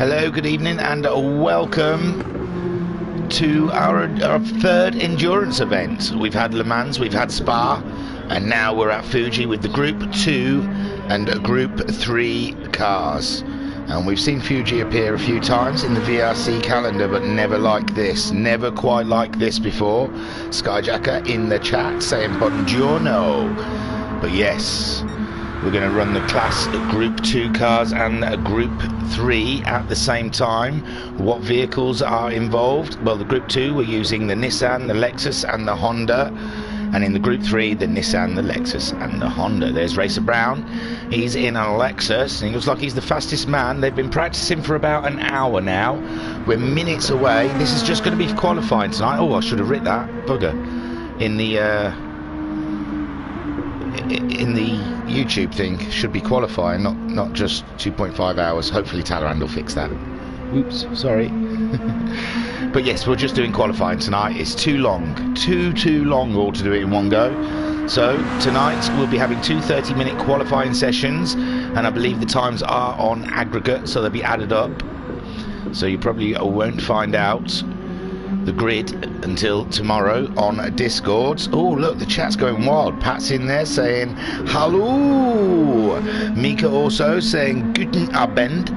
Hello, good evening, and welcome to our third endurance event. We've had Le Mans, we've had Spa, and now we're at Fuji with the Group 2 and Group 3 cars. And we've seen Fuji appear a few times in the VRC calendar, but never like this, never quite like this before. Skyjacker in the chat saying buongiorno. But yes, we're going to run the class Group 2 cars and Group 3 at the same time. What vehicles are involved? Well, the Group 2 we're using the Nissan, the Lexus and the Honda. And in the Group 3, the Nissan, the Lexus and the Honda. There's Racer Brown. He's in a Lexus and he looks like he's the fastest man. They've been practicing for about an hour now. We're minutes away. This is just going to be qualifying tonight. Oh, I should have written that. Bugger. In the YouTube thing, should be qualifying, not just 2.5 hours. Hopefully Talleyrand will fix that. Oops, sorry. But yes, we're just doing qualifying tonight. It's too long, too long all to do it in one go. So tonight we'll be having two 30-minute qualifying sessions, and I believe the times are on aggregate, so they'll be added up. So you probably won't find out the grid until tomorrow on Discord. Oh, look, the chat's going wild. Pat's in there saying hello. Mika also saying guten Abend,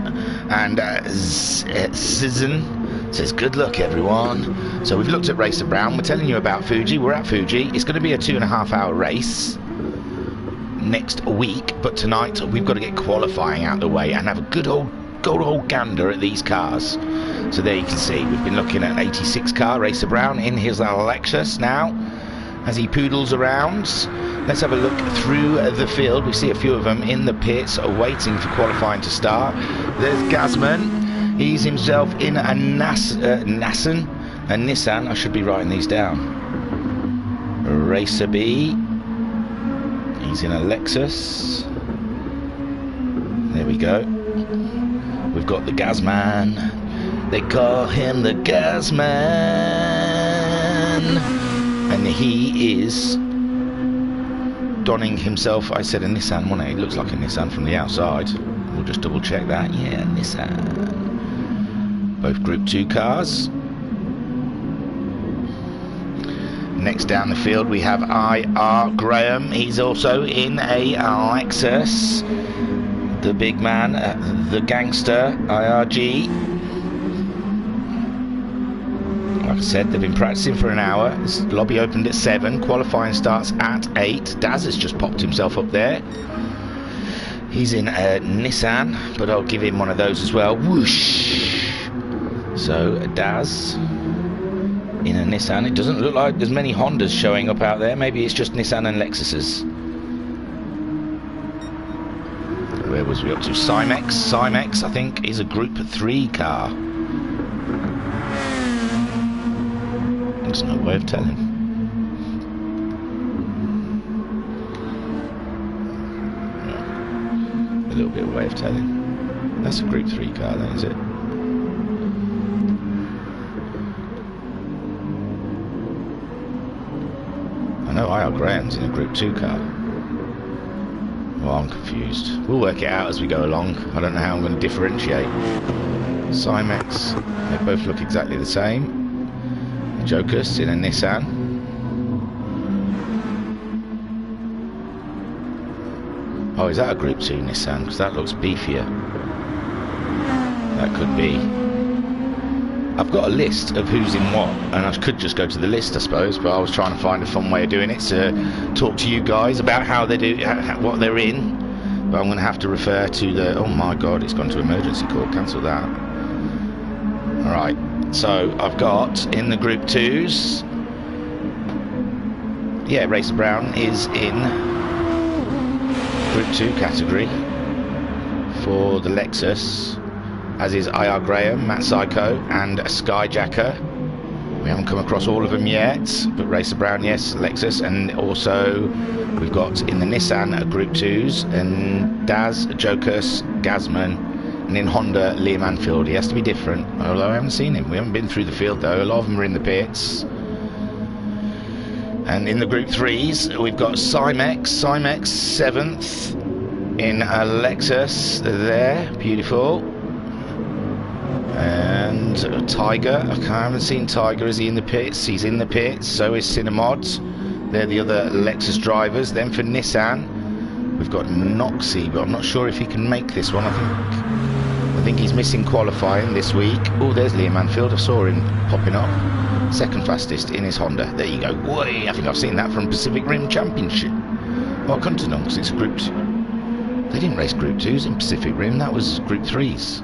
and Sizen says good luck everyone. So we've looked at Racer Brown. We're telling you about Fuji. We're at Fuji. It's going to be a 2.5-hour race next week, but tonight we've got to get qualifying out of the way and have a good old gander at these cars. So there you can see we've been looking at an 86 car, Racer Brown in his Lexus now as he poodles around. Let's have a look through the field. We see a few of them in the pits waiting for qualifying to start. There's Gazman. He's himself in a Nissan. I should be writing these down. Racer B. He's in a Lexus. There we go. We've got the Gazman. They call him the Gazman. And he is donning himself, I said a Nissan, wasn't it? It looks like a Nissan from the outside. We'll just double check that. Yeah, Nissan. Both Group 2 cars. Next down the field we have I.R. Graham. He's also in a Lexus. The big man, the gangster, IRG. Like I said, they've been practicing for an hour. This lobby opened at 7. Qualifying starts at 8. Daz has just popped himself up there. He's in a Nissan, but I'll give him one of those as well. Whoosh! So Daz in a Nissan. It doesn't look like there's many Hondas showing up out there. Maybe it's just Nissan and Lexuses. Where was we up to? Cymex. Cymex, I think, is a Group 3 car. There's no way of telling. Yeah. A little bit of way of telling. That's a Group 3 car then, is it? I know I.R. Graham's in a Group 2 car. Well, I'm confused. We'll work it out as we go along. I don't know how I'm going to differentiate. Cymex, they both look exactly the same. Jocus in a Nissan. Oh, is that a Group 2 Nissan? Because that looks beefier. That could be. I've got a list of who's in what, and I could just go to the list, I suppose, but I was trying to find a fun way of doing it to talk to you guys about how they do, what they're in. But I'm going to have to refer to the... Oh my god, it's gone to emergency call. Cancel that. Alright, so I've got in the Group 2s... Yeah, Racer Brown is in Group 2 category for the Lexus, as is I.R. Graham, Matt Psycho, and a Skyjacker. We haven't come across all of them yet, but Racer Brown, yes, Lexus, and also we've got in the Nissan Group 2s, and Daz, Jocus, Gazman, and in Honda, Liam Anfield. He has to be different, although I haven't seen him. We haven't been through the field though. A lot of them are in the pits. And in the Group 3s, we've got Cymex 7th in a Lexus there, beautiful. And Tiger, I haven't seen Tiger. Is he in the pits? He's in the pits. So is Cinemods. They're the other Lexus drivers. Then for Nissan, we've got Noxie, but I'm not sure if he can make this one. I think he's missing qualifying this week. Oh, there's Liam Anfield. I saw him popping up. Second fastest in his Honda. There you go. Way, I think I've seen that from Pacific Rim Championship. Oh, I couldn't have done because it's Group 2. They didn't race Group 2s in Pacific Rim. That was Group 3s.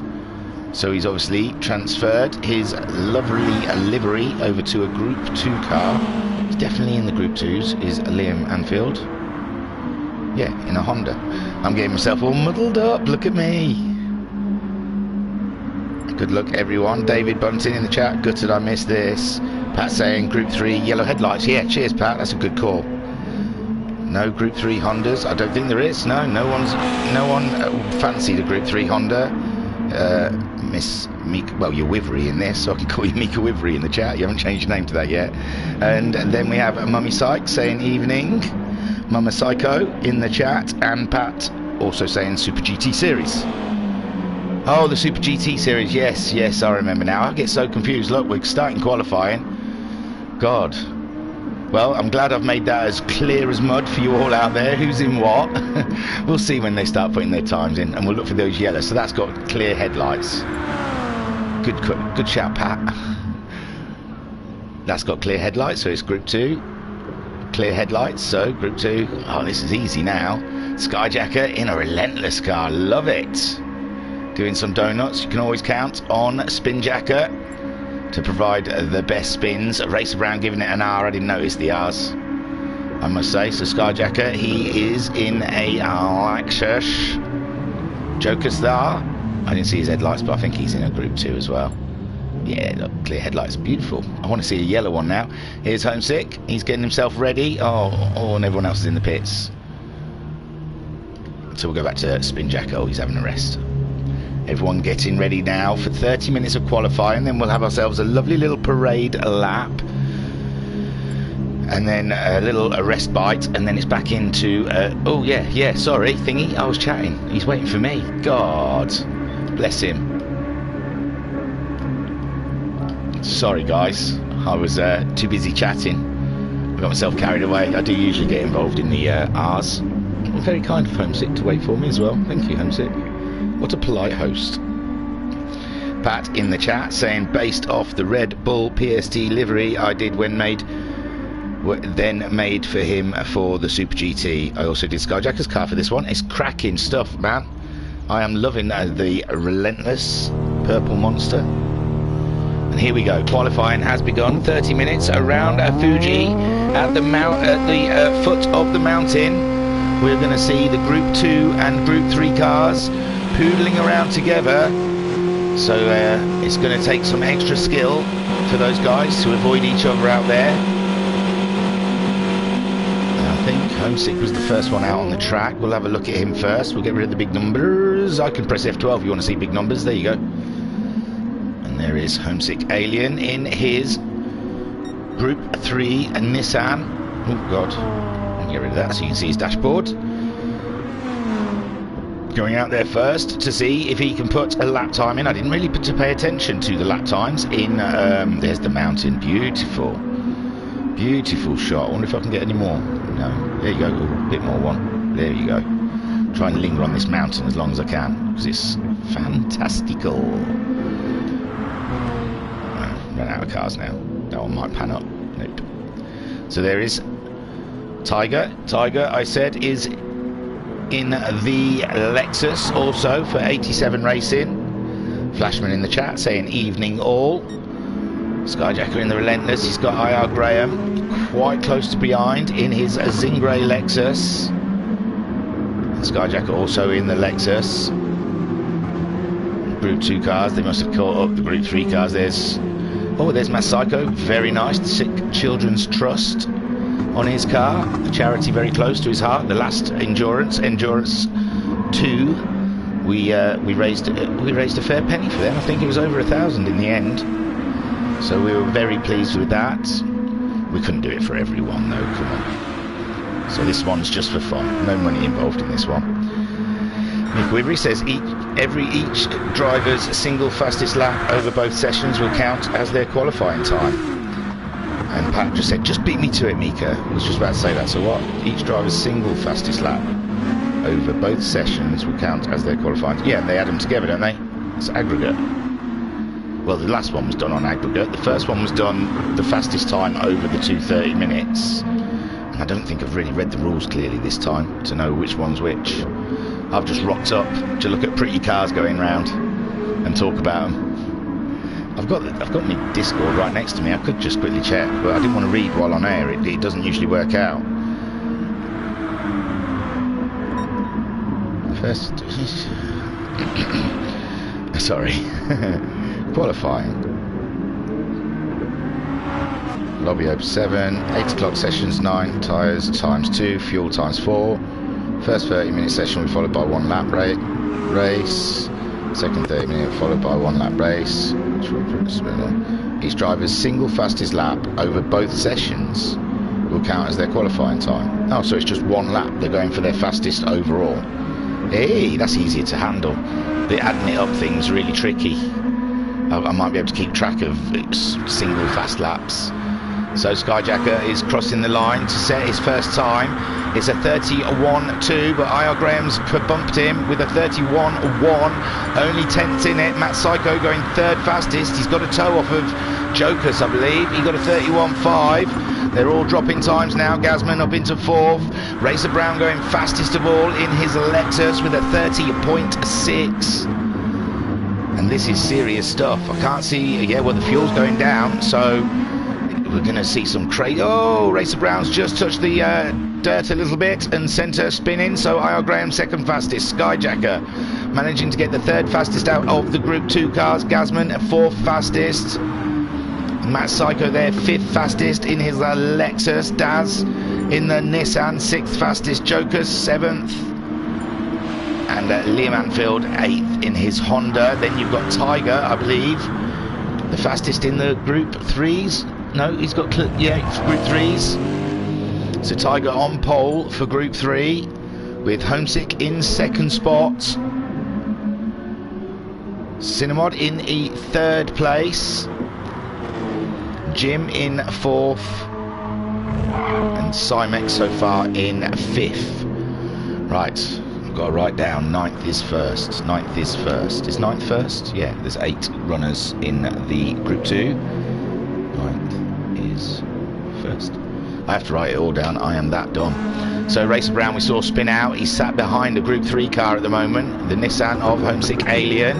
So he's obviously transferred his lovely livery over to a Group 2 car. He's definitely in the Group 2s, is Liam Anfield. Yeah, in a Honda. I'm getting myself all muddled up, look at me. Good luck everyone. David Bunting in the chat, gutted I missed this. Pat saying Group 3 yellow headlights. Yeah, cheers Pat, that's a good call. No Group 3 Hondas, I don't think there is. No one fancied a Group 3 Honda. Miss Mika, well, you're Wivery in this, so I can call you Mika Wivery in the chat. You haven't changed your name to that yet. And then we have Mummy Sykes saying evening. Mama Psycho in the chat, and Pat also saying Super GT Series. Oh, the Super GT Series, yes, I remember now. I get so confused. Look, we're starting qualifying. God. Well, I'm glad I've made that as clear as mud for you all out there. Who's in what? We'll see when they start putting their times in, and we'll look for those yellows. So that's got clear headlights. Good shout, Pat. That's got clear headlights, so it's Group 2. Clear headlights, so Group 2. Oh, this is easy now. Skyjacker in a relentless car. Love it. Doing some donuts. You can always count on Spinjacker to provide the best spins. Race around giving it an R. I didn't notice the R's, I must say. So Skyjacker, he is in a Lexus Joker Star. I didn't see his headlights, but I think he's in a Group 2 as well. Yeah, look, clear headlights, beautiful. I want to see a yellow one now. Here's Homesick, he's getting himself ready. Oh, and everyone else is in the pits. So we'll go back to Spinjacker. Oh, he's having a rest. Everyone getting ready now for 30 minutes of qualifying, then we'll have ourselves a lovely little parade lap, and then a little respite, and then it's back into oh yeah, sorry thingy, I was chatting, he's waiting for me. God bless him. Sorry guys, I was too busy chatting. I got myself carried away. I do usually get involved in the R's. Very kind of Homesick to wait for me as well. Thank you, Homesick. What a polite host. Pat in the chat saying based off the Red Bull PST livery I did when then made for him for the Super GT. I also did Skyjacker's car for this one. It's cracking stuff, man. I am loving the relentless purple monster. And here we go. Qualifying has begun. 30 minutes around Fuji at the foot of the mountain. We're going to see the Group 2 and Group 3 cars poodling around together. So it's going to take some extra skill for those guys to avoid each other out there. And I think Homesick was the first one out on the track. We'll have a look at him first. We'll get rid of the big numbers. I can press F12 if you want to see big numbers. There you go. And there is Homesick Alien in his Group 3 Nissan. Oh God. Get rid of that so you can see his dashboard. Going out there first to see if he can put a lap time in. I didn't really pay attention to the lap times in there's the mountain. Beautiful shot. I wonder if I can get any more. No, there you go. Ooh, a bit more one. There you go. Try and linger on this mountain as long as I can because it's fantastical. Run out of cars now. That one might pan up. Nope. So there is Tiger, I said, is in the Lexus also for 87 Racing. Flashman in the chat saying evening all. Skyjacker in the Relentless. He's got IR Graham quite close to behind in his Zingray Lexus. And Skyjacker also in the Lexus. Group 2 cars. They must have caught up the Group 3 cars. There's Mass Psycho. Very nice. The Sick Children's Trust on his car, a charity very close to his heart. The last Endurance 2, we raised a fair penny for them. I think it was over 1,000 in the end. So we were very pleased with that. We couldn't do it for everyone though, come on. So this one's just for fun. No money involved in this one. Mick Wivery says Each driver's single fastest lap over both sessions will count as their qualifying time. And Pat just said, just beat me to it, Mika. I was just about to say that. So what? Each driver's single fastest lap over both sessions will count as their qualifying. Yeah, they add them together, don't they? It's aggregate. Well, the last one was done on aggregate. The first one was done the fastest time over the 2:30 minutes. And I don't think I've really read the rules clearly this time to know which one's which. I've just rocked up to look at pretty cars going round and talk about them. I've got my Discord right next to me. I could just quickly check, but I didn't want to read while on air. It doesn't usually work out. First, sorry, qualifying. Lobby open 7, 8 o'clock sessions 9, tyres times 2, fuel times 4. First 30-minute session will be followed by 1 lap race. Second 30-minute followed by 1 lap race. Each driver's single fastest lap over both sessions will count as their qualifying time. Oh, so it's just 1 lap. They're going for their fastest overall. Hey, that's easier to handle. The adding it up thing's really tricky. I might be able to keep track of single fast laps. So Skyjacker is crossing the line to set his first time. It's a 31.2, but IR Graham's bumped him with a 31.1. Only 10th in it. Matt Psycho going 3rd fastest. He's got a toe off of Jokers, I believe. He got a 31.5. They're all dropping times now. Gasman up into 4th. Racer Brown going fastest of all in his Lexus with a 30.6. And this is serious stuff. I can't see. Yeah, well, the fuel's going down, so we're going to see some crazy. Oh, Racer Brown's just touched the dirt a little bit and sent her spinning. So IR Graham 2nd fastest. Skyjacker managing to get the 3rd fastest out of the Group 2 cars. Gasman 4th fastest. Matt Psycho there 5th fastest in his Lexus. Daz in the Nissan 6th fastest. Jokers 7th. And Liam Anfield 8th in his Honda. Then you've got Tiger, I believe, the fastest in the Group 3s. No, he's got, yeah, Group 3s. So Tiger on pole for Group 3 with Homesick in 2nd spot. Cinemod in 3rd place. Jim in 4th. And Cymex so far in 5th. Right. I've got to write down 9th is first. 9th is first. Is 9th first? Yeah, there's 8 runners in the Group 2. 9th is first. I have to write it all down. I am that dumb. So Racer Brown we saw spin out. He's sat behind a Group 3 car at the moment. The Nissan of Homesick Alien.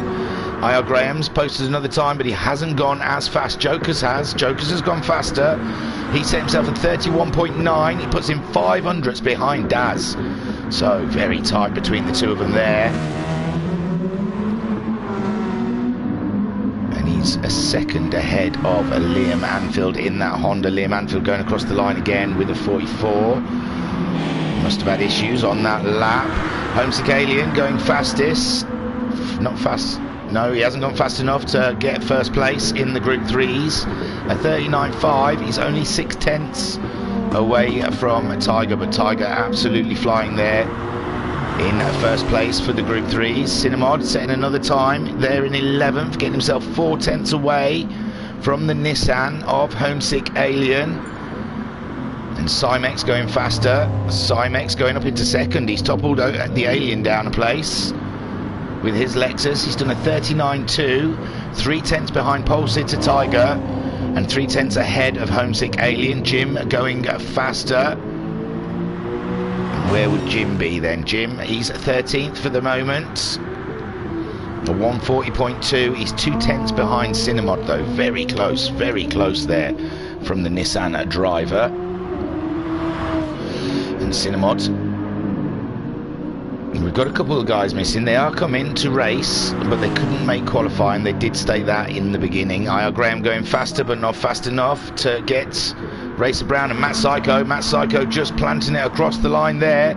IR Graham's posted another time, but he hasn't gone as fast. Jokers has. Jokers has gone faster. He set himself at 31.9. He puts him 500ths behind Daz. So very tight between the two of them there. And he's a second ahead of Liam Anfield in that Honda. Liam Anfield going across the line again with a 44. Must have had issues on that lap. Homesick Alien going fastest. Not fast. No, he hasn't gone fast enough to get 1st place in the Group 3s. A 39.5. He's only 6/10 away from Tiger, but Tiger absolutely flying there in 1st place for the Group 3s. Cinemod setting another time there in 11th, getting himself 4/10 away from the Nissan of Homesick Alien. And Cymex going faster. Cymex going up into 2nd. He's toppled the Alien down a place with his Lexus. He's done a 39.2, 3/10 behind pole sitter Tiger, and 3/10 ahead of Homesick Alien. Jim going faster. Where would Jim be then? Jim, he's 13th for the moment. A 140.2. He's 2/10 behind Cinemod though. Very close there from the Nissan driver. And Cinemod. We've got a couple of guys missing. They are coming to race, but they couldn't make qualifying. They did state that in the beginning. IR Graham going faster, but not fast enough to get Racer Brown and Matt Psycho. Matt Psycho just planting it across the line there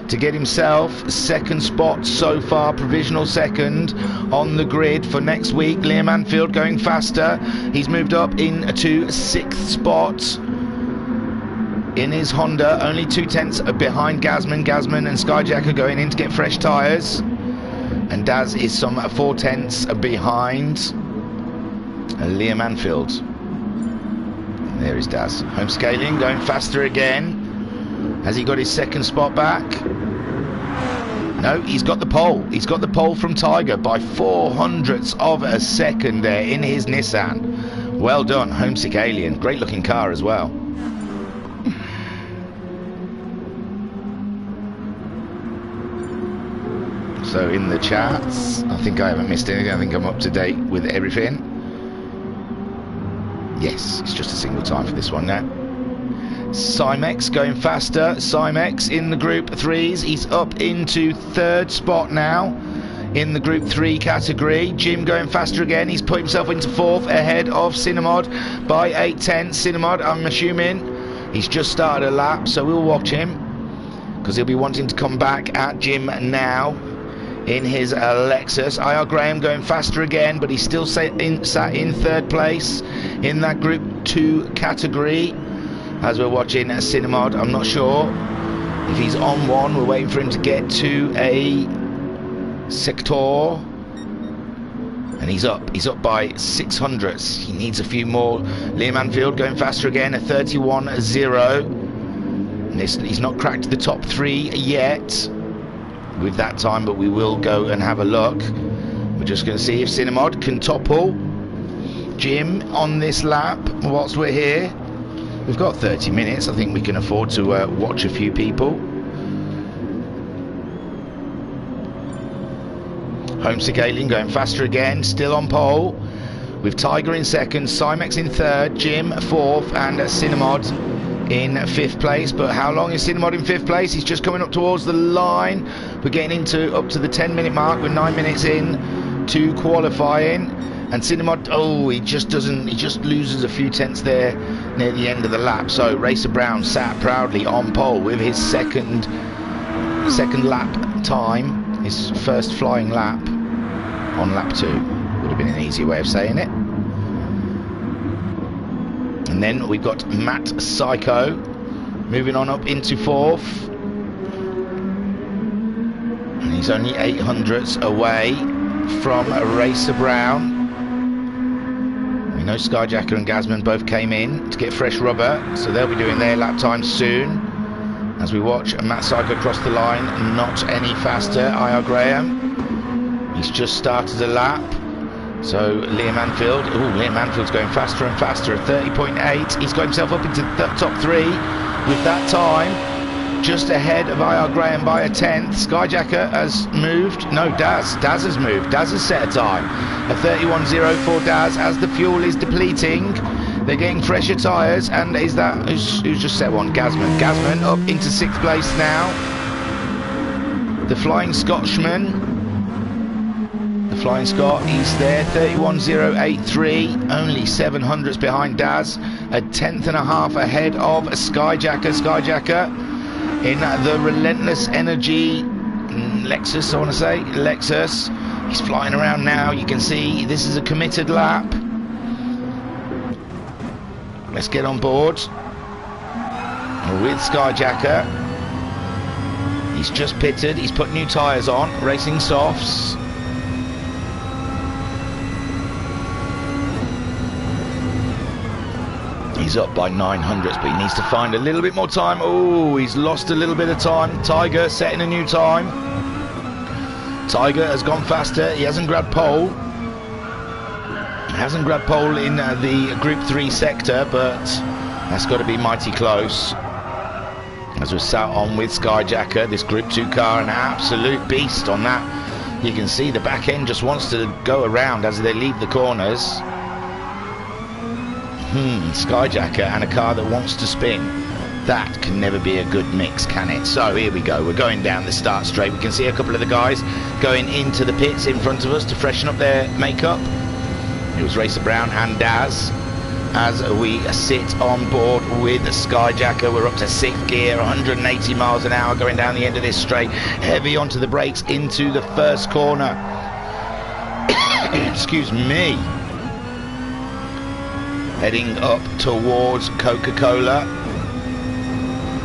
to get himself 2nd spot so far, provisional 2nd on the grid for next week. Liam Anfield going faster. He's moved up into 6th spot in his Honda, only 2/10 behind Gasman. Gasman and Skyjacker going in to get fresh tyres. And Daz is some 4/10 behind Liam Anfield. There is Daz. Home scaling, going faster again. Has he got his second spot back? No, he's got the pole. He's got the pole from Tiger by 0.04 of a second there in his Nissan. Well done, Homesick Alien. Great looking car as well. So in the chats, I think I haven't missed anything. I think I'm up to date with everything. Yes, it's just a single time for this one now. Cymex going faster. Cymex in the group 3s. He's up into 3rd spot now in the group 3 category. Jim going faster again. He's put himself into 4th ahead of Cinemod by 8/10. Cinemod, I'm assuming, he's just started a lap, so we'll watch him because he'll be wanting to come back at Jim now in his Lexus. IR Graham going faster again, but he's still sat in 3rd place in that group 2 category. As we're watching Cinemod, I'm not sure if he's on one. We're waiting for him to get to a sector, and he's up by 600ths. He needs a few more. Liam Anfield going faster again, a 31.0. He's not cracked the top 3 yet with that time, but we will go and have a look. We're just going to see if Cinemod can topple Jim on this lap whilst we're here. We've got 30 minutes. I think we can afford to watch a few people. Homesick Alien going faster again, still on pole, with Tiger in 2nd, Cymex in 3rd, Jim 4th, and Cinemod in 5th place. But how long is Cinemod in 5th place? He's just coming up towards the line. We're getting up to the 10-minute mark. We're 9 minutes in to qualifying. And Cinemod, he just loses a few tenths there near the end of the lap. So Racer Brown sat proudly on pole with his second lap time, his first flying lap on lap 2. Would have been an easy way of saying it. And then we've got Matt Psycho moving on up into 4th. And he's only 800ths away from Racer Brown. We know Skyjacker and Gazman both came in to get fresh rubber, so they'll be doing their lap time soon. As we watch Matt Psycho cross the line, not any faster. IR Graham, he's just started a lap. So Liam Anfield, Liam Anfield's going faster and faster at 30.8. He's got himself up into the top 3 with that time, just ahead of IR Graham by a 10th. Skyjacker has moved. No, Daz has moved. Daz has set a time, a 31.0 for Daz as the fuel is depleting. They're getting fresher tyres, and is that who's just set one? Gazman up into 6th place now. The Flying Scotsman. Flying Scott, he's there, 31.083, only 700ths behind Daz, a 10.5 ahead of Skyjacker. Skyjacker in the Relentless Energy Lexus, I want to say, Lexus. He's flying around now. You can see this is a committed lap. Let's get on board with Skyjacker. He's just pitted, he's put new tyres on, racing softs. He's up by 900ths, but he needs to find a little bit more time. He's lost a little bit of time. Tiger setting a new time. Tiger has gone faster. He hasn't grabbed pole. Hasn't grabbed pole in the Group 3 sector, but that's got to be mighty close. As we're sat on with Skyjacker, this Group 2 car, an absolute beast on that. You can see the back end just wants to go around as they leave the corners. Skyjacker and a car that wants to spin. That can never be a good mix, can it? So here we go. We're going down the start straight. We can see a couple of the guys going into the pits in front of us to freshen up their makeup. It was Racer Brown and Daz. As we sit on board with Skyjacker, we're up to 6th gear, 180 miles an hour going down the end of this straight. Heavy onto the brakes into the first corner. Excuse me. Heading up towards Coca-Cola.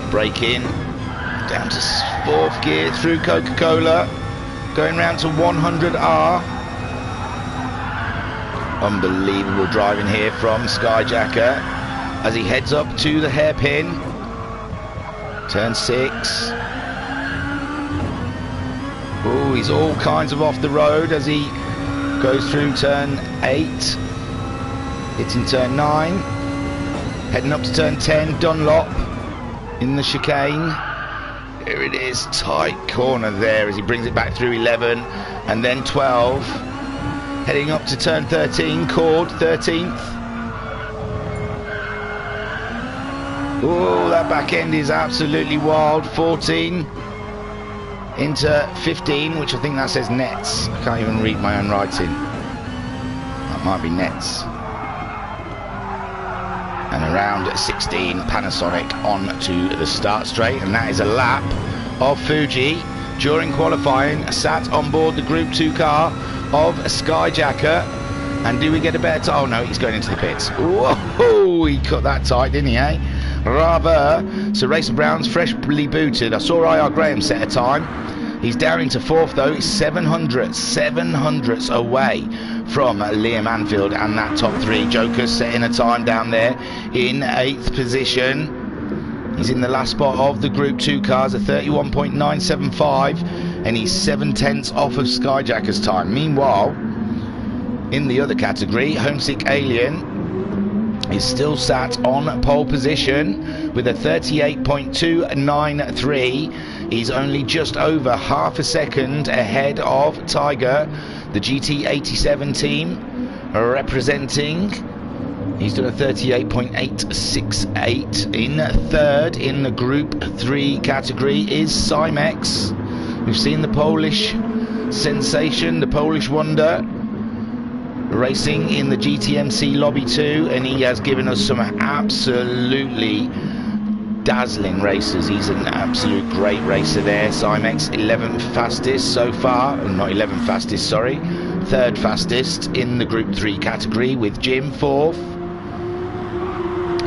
Brake in. Down to 4th gear through Coca-Cola. going round to 100R. Unbelievable driving here from Skyjacker as he heads up to the hairpin. Turn 6. Oh, he's all kinds of off the road as he goes through turn 8. Hitting turn 9. Heading up to turn 10. Dunlop in the chicane. Here it is. Tight corner there as he brings it back through 11. And then 12. Heading up to turn 13. Cord 13th. Oh, that back end is absolutely wild. 14 into 15, which I think that says nets. I can't even read my own writing. That might be nets. And around 16, Panasonic on to the start straight, and that is a lap of Fuji during qualifying, sat on board the Group 2 car of Skyjacker. And do we get a better time? Oh no, he's going into the pits. Whoa, he cut that tight, didn't he, eh? Rather. So Racer Brown's freshly booted. I saw IR Graham set a time. He's down into 4th though. He's 700ths away from Liam Anfield and that top 3. Joker's setting a time down there in 8th position. He's in the last spot of the Group 2 cars at 31.975, and he's 7/10 off of Skyjacker's time. Meanwhile, in the other category, Homesick Alien is still sat on pole position with a 38.293. He's only just over half a second ahead of Tiger, the GT87 team representing. He's done a 38.868. In 3rd in the Group 3 category is Cymex. We've seen the Polish sensation, the Polish wonder, racing in the GTMC Lobby 2, and he has given us some absolutely dazzling races. He's an absolute great racer there. Cymex 11th fastest so far, not 11th fastest, sorry, 3rd fastest in the Group 3 category, with Jim 4th,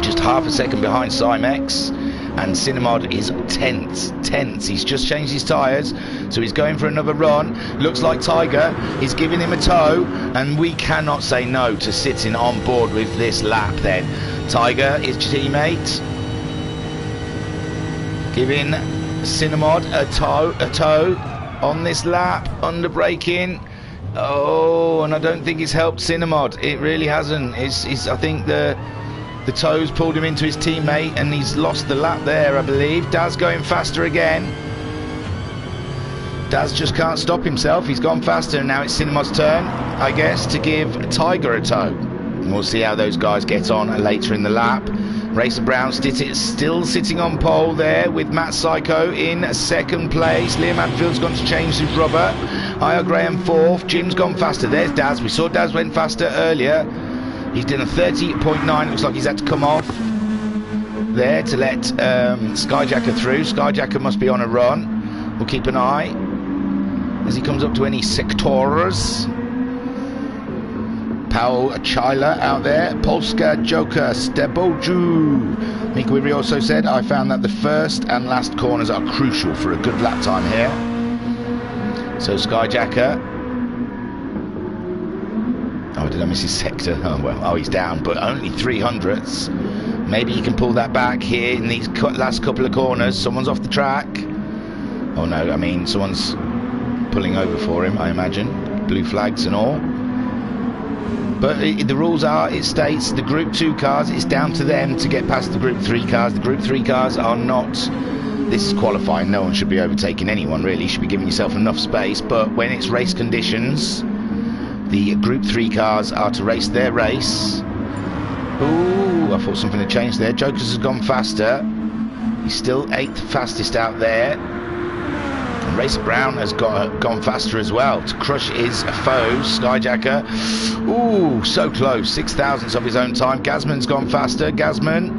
just half a second behind Cymex. And Cinemod is 10th. He's just changed his tyres, so he's going for another run. Looks like Tiger is giving him a tow, and we cannot say no to sitting on board with this lap then. Tiger, his teammate, giving Cinemod a tow on this lap, under braking. Oh, and I don't think it's helped Cinemod. It really hasn't. I think the tows pulled him into his teammate, and he's lost the lap there, I believe. Daz going faster again. Daz just can't stop himself. He's gone faster, and now it's Cinemod's turn, I guess, to give Tiger a tow. And we'll see how those guys get on later in the lap. Racer Brown still sitting on pole there with Matt Psycho in 2nd place. Liam Anfield's gone to change his rubber. IR Graham 4th. Jim's gone faster. There's Daz. We saw Daz went faster earlier. He's done a 30.9. Looks like he's had to come off there to let Skyjacker through. Skyjacker must be on a run. We'll keep an eye as he comes up to any sectors. Paul Chyla out there. Polska Joker Steboju. Mika Wibri also said, I found that the first and last corners are crucial for a good lap time here. So Skyjacker. Oh, did I miss his sector? Oh, well, he's down, but only 300ths. Maybe he can pull that back here in these last couple of corners. Someone's off the track. Oh, no, I mean, someone's pulling over for him, I imagine. Blue flags and all. But the rules are, it states, the Group 2 cars, it's down to them to get past the Group 3 cars. The Group 3 cars are not... This is qualifying. No one should be overtaking anyone, really. You should be giving yourself enough space. But when it's race conditions... The Group 3 cars are to race their race. Ooh, I thought something had changed there. Jokers has gone faster. He's still 8th fastest out there. And Racer Brown has gone faster as well to crush his foes. Skyjacker. Ooh, so close. 6,000ths of his own time. Gazman's gone faster. Gazman.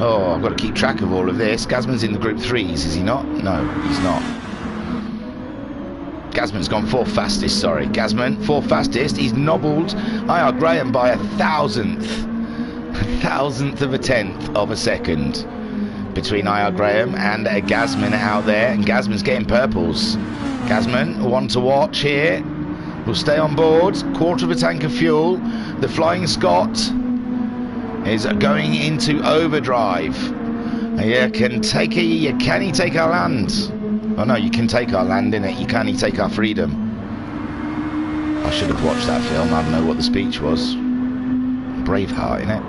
Oh, I've got to keep track of all of this. Gazman's in the Group 3s, is he not? No, he's not. Gazman's gone 4th fastest, sorry. Gazman, 4th fastest. He's nobbled IR Graham by 1,000th. 1,000th of a 10th of a second between IR Graham and Gazman out there. And Gazman's getting purples. Gasman, one to watch here. Will stay on board. Quarter of a tank of fuel. The Flying Scot is going into overdrive. Yeah, can he take our land? Oh no, you can take our land, innit? You can't take our freedom. I should have watched that film. I don't know what the speech was. Braveheart, innit?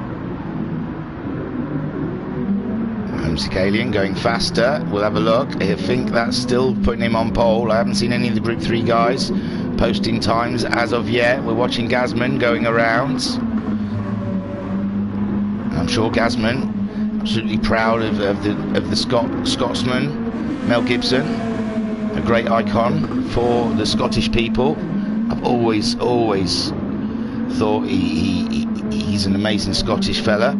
Homesick Alien going faster. We'll have a look. I think that's still putting him on pole. I haven't seen any of the Group 3 guys posting times as of yet. We're watching Gasman going around. I'm sure Gasman, absolutely proud of the Scotsman, Mel Gibson, a great icon for the Scottish people. I've always thought he's an amazing Scottish fella.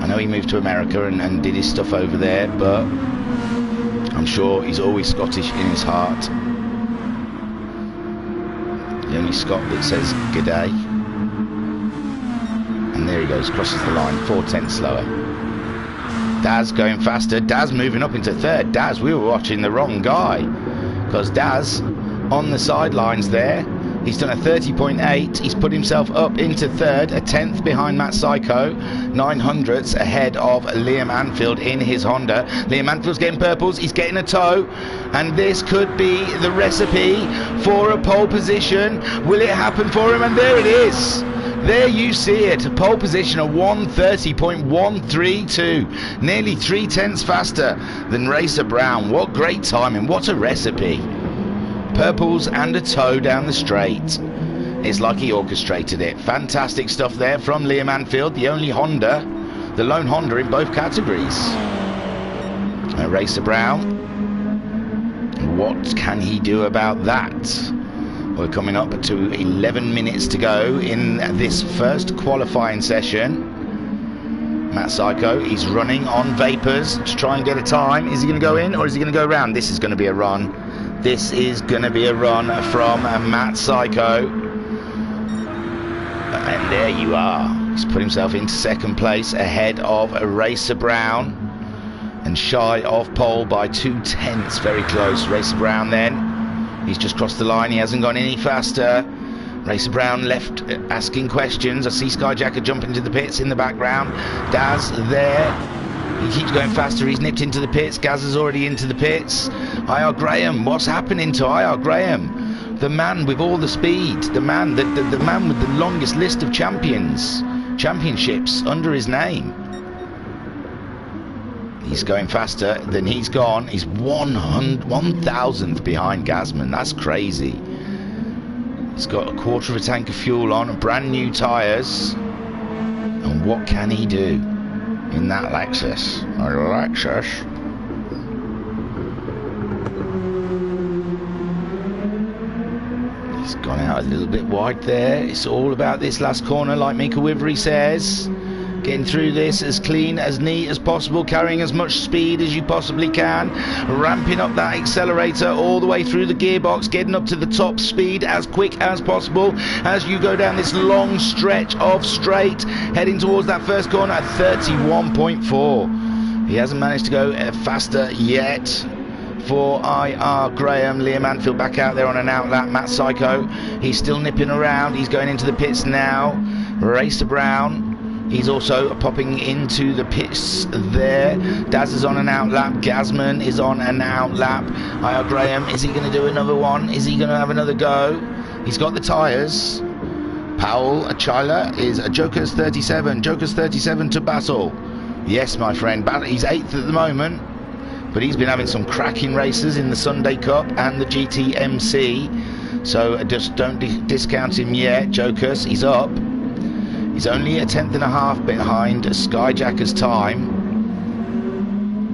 I know he moved to America and did his stuff over there, but I'm sure he's always Scottish in his heart. The only Scot that says g'day. And there he goes, crosses the line, 4/10 slower. Daz going faster. Daz moving up into third. Daz, we were watching the wrong guy, because Daz on the sidelines there, he's done a 30.8. He's put himself up into third, a 10th behind Matt Psycho, 900ths ahead of Liam Anfield in his Honda. Liam Anfield's getting purples, he's getting a toe, and this could be the recipe for a pole position. Will it happen for him? And there it is. There you see it, a pole position of 1:30.132, nearly 3/10 faster than Racer Brown. What great timing, what a recipe. Purples and a toe down the straight. It's like he orchestrated it. Fantastic stuff there from Liam Anfield, the only Honda, the lone Honda in both categories. Racer Brown, what can he do about that? We're coming up to 11 minutes to go in this first qualifying session. Matt Psycho, he's running on vapours to try and get a time. Is he going to go in or is he going to go round? This is going to be a run. This is going to be a run from Matt Psycho. And there you are. He's put himself into second place ahead of Racer Brown and shy of pole by 2/10. Very close. Racer Brown then. He's just crossed the line. He hasn't gone any faster. Racer Brown left asking questions. I see Skyjacker jumping into the pits in the background. Daz there. He keeps going faster. He's nipped into the pits. Gaz is already into the pits. IR Graham. What's happening to IR Graham? The man with all the speed. The man with the longest list of championships under his name. He's going faster than he's gone. He's 1,000th behind Gasman. That's crazy. He's got a quarter of a tank of fuel on, brand new tyres. And what can he do in that Lexus? He's gone out a little bit wide there. It's all about this last corner, like Mika Wivery says. Getting through this as clean, as neat as possible, carrying as much speed as you possibly can, ramping up that accelerator all the way through the gearbox, getting up to the top speed as quick as possible as you go down this long stretch of straight, heading towards that first corner at 31.4. He hasn't managed to go faster yet for IR Graham. Liam Anfield back out there on an outlap. Matt Psycho, he's still nipping around. He's going into the pits now. Racer Brown, he's also popping into the pits there. Daz is on an outlap. Gasman is on an outlap. IR Graham, is he going to do another one? Is he going to have another go? He's got the tyres. Powell Achila is a Joker's 37. Joker's 37 to battle. Yes, my friend. He's 8th at the moment, but he's been having some cracking races in the Sunday Cup and the GTMC. So just don't discount him yet. Joker's, he's up. He's only a 10th and a half behind Skyjacker's time.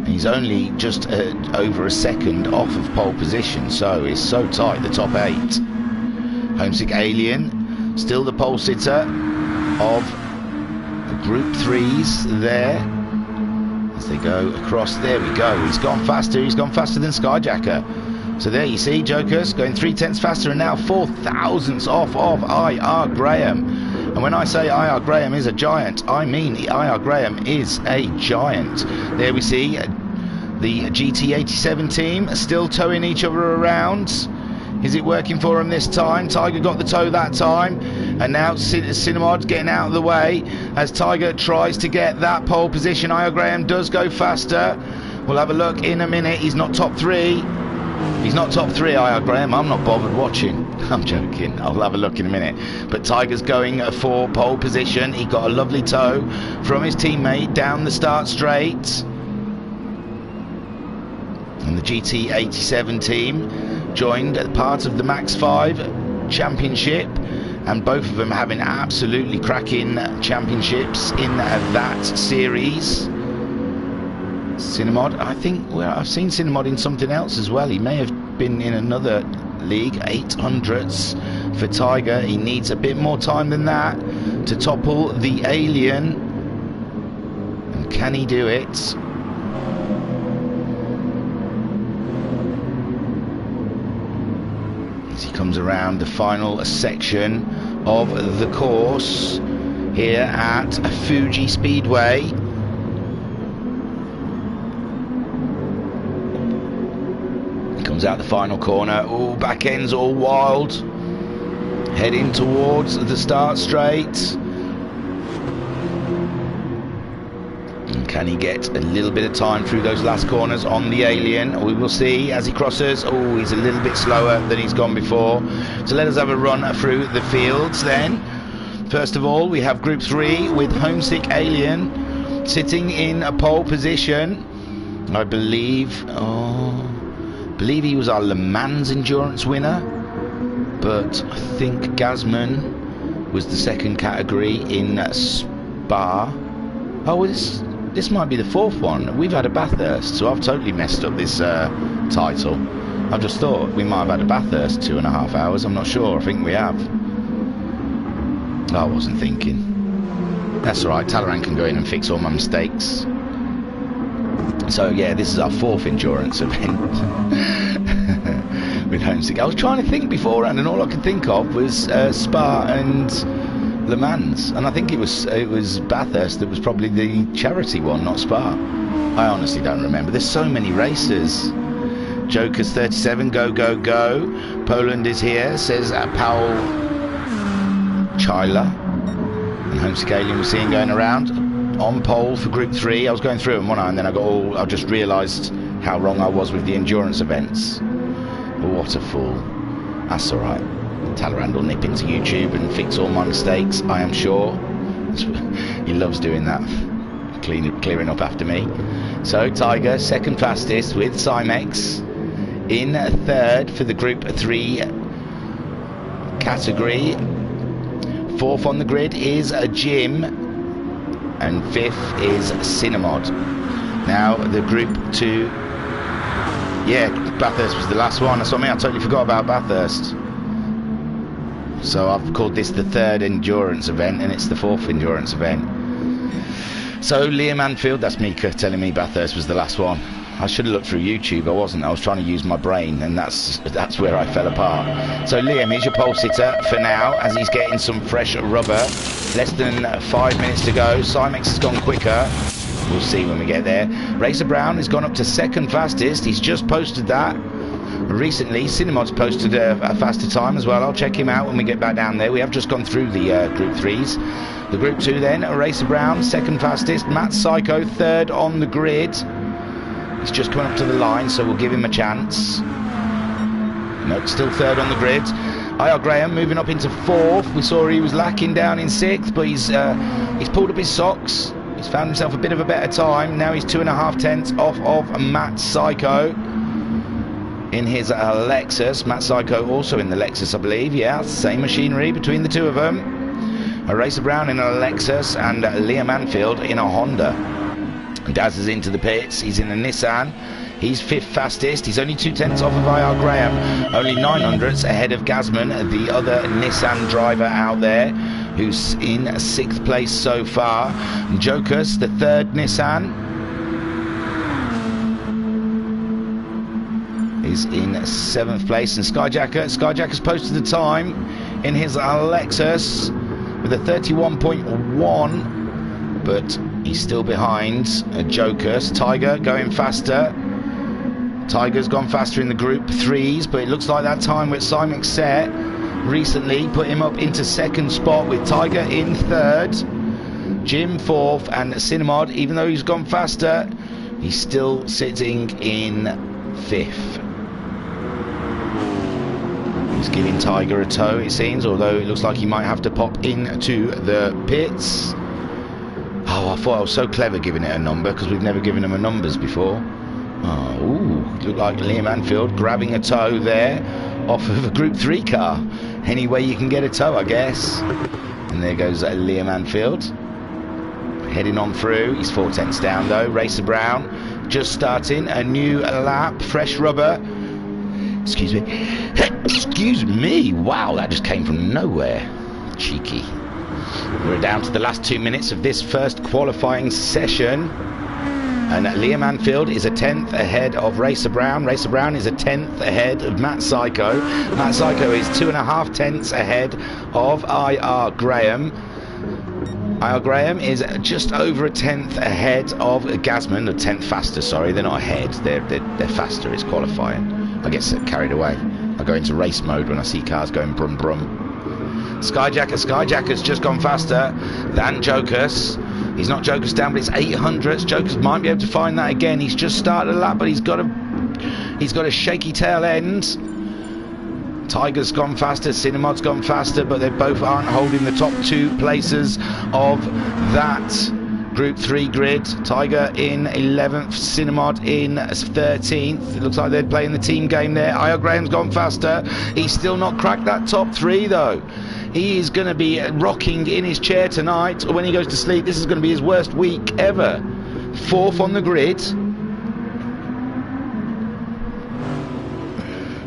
He's only just over a second off of pole position, so it's so tight, the top 8. Homesick Alien, still the pole sitter of the Group 3s there. As they go across, there we go. He's gone faster than Skyjacker. So there you see, Jokers going 3/10 faster and now 4,000ths off of IR Graham. And when I say IR Graham is a giant, I mean IR Graham is a giant. There we see The GT87 team are still towing each other around. Is it working for him this time? Tiger got the tow that time, and now Cinnamod getting out of the way as Tiger tries to get that pole position. Io Graham does go faster. We'll have a look in a minute. He's not top three. He's not top three, Io Graham. I'm not bothered watching. I'm joking. I'll have a look in a minute. But Tiger's going for pole position. He got a lovely tow from his teammate down the start straight. And the GT87 team joined part of the Max 5 Championship, and both of them having absolutely cracking championships in that series. Cinnamod, I think, well, I've seen Cinnamod in something else as well. He may have been in another league. 800s for Tiger. He needs a bit more time than that to topple the Alien. And can he do it? As he comes around the final section of the course here at Fuji Speedway. He comes out the final corner. Oh, back ends all wild. Heading towards the start straight. And can he get a little bit of time through those last corners on the Alien? We will see as he crosses. Oh, he's a little bit slower than he's gone before. So let us have a run through the fields then. First of all, we have Group 3 with Homesick Alien sitting in a pole position. I believe he was our Le Mans endurance winner, but I think Gazman was the second category in Spa. Oh, this might be the fourth one. We've had a Bathurst, so I've totally messed up this title. I just thought we might have had a Bathurst 2.5 hours. I'm not sure. I think we have. I wasn't thinking. That's alright. Talleyrand can go in and fix all my mistakes. So yeah, this is our fourth endurance event with Homesick. I was trying to think beforehand, and all I could think of was Spa and Le Mans, and I think it was Bathurst that was probably the charity one, not Spa. I honestly don't remember. There's so many races. Joker's 37, go go go. Poland is here, says Paul Chyla. And Homesick Alien we're seeing going around on pole for Group 3. I was going through them one eye, and then I just realised how wrong I was with the endurance events. What a fool. That's alright. Talleyrand will nip into YouTube and fix all my mistakes, I am sure. He loves doing that, clearing up after me. So Tiger second fastest with Cymex in third for the Group 3 category. Fourth on the grid is Jim, and fifth is Cinnamod. Now the Group 2, yeah, Bathurst was the last one. That's what I mean. I totally forgot about Bathurst. So I've called this the third endurance event, and it's the fourth endurance event. So Liam Anfield, that's me telling me Bathurst was the last one. I should have looked through YouTube. I wasn't. I was trying to use my brain, and that's where I fell apart. So Liam, here's your pole sitter for now, as he's getting some fresh rubber. Less than 5 minutes to go. Cymex has gone quicker. We'll see when we get there. Racer Brown has gone up to second fastest. He's just posted that. Recently, Cinnamod's posted a faster time as well. I'll check him out when we get back down there. We have just gone through the Group 3s. The Group 2 then, Racer Brown, second fastest. Matt Psycho, third on the grid. He's just coming up to the line, so we'll give him a chance. Nope, still third on the grid. Io Graham moving up into fourth. We saw he was lacking down in sixth, but he's pulled up his socks. He's found himself a bit of a better time. Now he's 2.5 tenths off of Matt Psycho in his Lexus. Matt Psycho also in the Lexus, I believe. Yeah, same machinery between the two of them. A Racer Brown in a Lexus and Liam Anfield in a Honda. Daz is into the pits. He's in a Nissan. He's fifth fastest. He's only 2 tenths off of IR Graham. Only 900ths ahead of Gazman, the other Nissan driver out there, who's in sixth place so far. Jokers, the third Nissan, is in seventh place. And Skyjacker's posted the time in his Lexus with a 31.1, but he's still behind Jokers. Tiger going faster Tiger's gone faster in the Group 3s, but it looks like that time with Simon set recently put him up into second spot, with Tiger in third, Jim fourth, and Cinnamod, even though he's gone faster, he's still sitting in fifth. He's giving Tiger a tow, it seems, although it looks like he might have to pop into the pits. Oh, I thought I was so clever giving it a number, because we've never given him a numbers before. Oh, ooh, looked like Liam Anfield grabbing a tow there off of a Group 3 car. Any way you can get a tow, I guess. And there goes Liam Anfield. Heading on through. He's 4 tenths down though. Racer Brown just starting a new lap. Fresh rubber. Excuse me. Excuse me. Wow, that just came from nowhere. Cheeky. We're down to the last 2 minutes of this first qualifying session. And Liam Anfield is a 10th ahead of Racer Brown. Racer Brown is a 10th ahead of Matt Psycho. Matt Psycho is 2.5 tenths ahead of IR Graham. IR Graham is just over a 10th ahead of Gasman. A 10th faster, sorry. They're not ahead. They're faster. It's qualifying. I get carried away. I go into race mode when I see cars going brum brum. Skyjacker's just gone faster than Jokus. He's not Jokus down, but it's 800ths. Jokus might be able to find that again. He's just started a lap, but he's got a shaky tail end. Tiger's gone faster, Cinnamod's gone faster, but they both aren't holding the top 2 places of that Group 3 grid. Tiger in 11th, Cinnamod in 13th. It looks like they're playing the team game there. IR Graham's gone faster. He's still not cracked that top 3 though. He is going to be rocking in his chair tonight, or when he goes to sleep. This is going to be his worst week ever. 4th on the grid.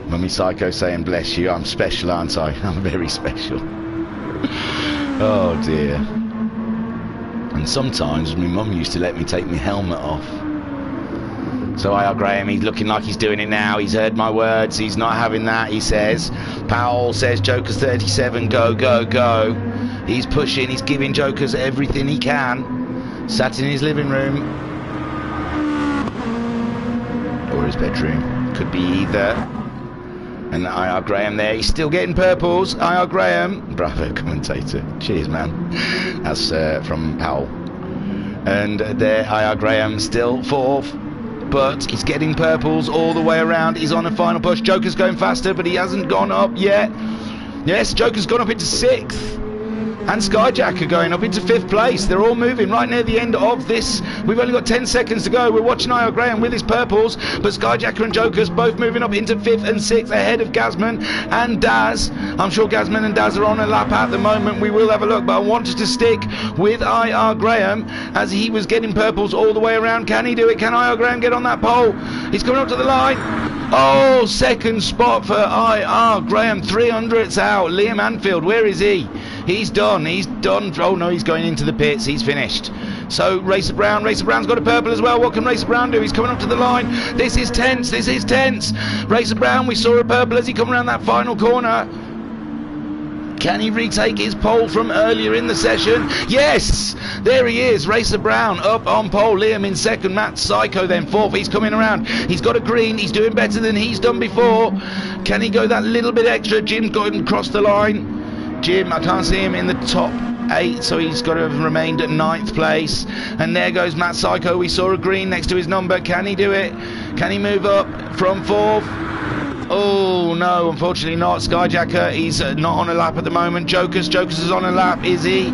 Mummy Psycho saying, bless you, I'm special, aren't I? I'm very special. Oh dear. And sometimes my mum used to let me take my helmet off. So IR Graham, he's looking like he's doing it now. He's heard my words. He's not having that, he says. Powell says, Joker's 37, go, go, go. He's pushing, he's giving Joker's everything he can. Sat in his living room. Or his bedroom. Could be either. And IR Graham there, he's still getting purples. IR Graham, bravo commentator. Cheers, man. That's from Powell. And there, IR Graham still 4th. But he's getting purples all the way around. He's on a final push. Joker's going faster, but he hasn't gone up yet. Yes, Joker's gone up into 6th. And Skyjacker going up into 5th place. They're all moving right near the end of this. We've only got 10 seconds to go. We're watching IR Graham with his purples, but Skyjacker and Joker's both moving up into 5th and 6th ahead of Gasman and Daz. I'm sure Gasman and Daz are on a lap at the moment. We will have a look, but I wanted to stick with IR Graham as he was getting purples all the way around. Can he do it? Can IR Graham get on that pole? He's coming up to the line. Oh, second spot for IR Graham. 300ths out. Liam Anfield, where is he? He's done. He's done. Oh no, he's going into the pits. He's finished. So Racer Brown. Racer Brown's got a purple as well. What can Racer Brown do? He's coming up to the line. This is tense. This is tense. Racer Brown, we saw a purple as he come around that final corner. Can he retake his pole from earlier in the session? Yes! There he is. Racer Brown up on pole. Liam in second. Matt Psycho then 4th. He's coming around. He's got a green. He's doing better than he's done before. Can he go that little bit extra? Jim's got him across the line. Jim, I can't see him in the top 8, so he's got to have remained at 9th place. And there goes Matt Psycho. We saw a green next to his number. Can he do it? Can he move up from 4th? Oh no, unfortunately not. Skyjacker, he's not on a lap at the moment. Jokus is on a lap, is he?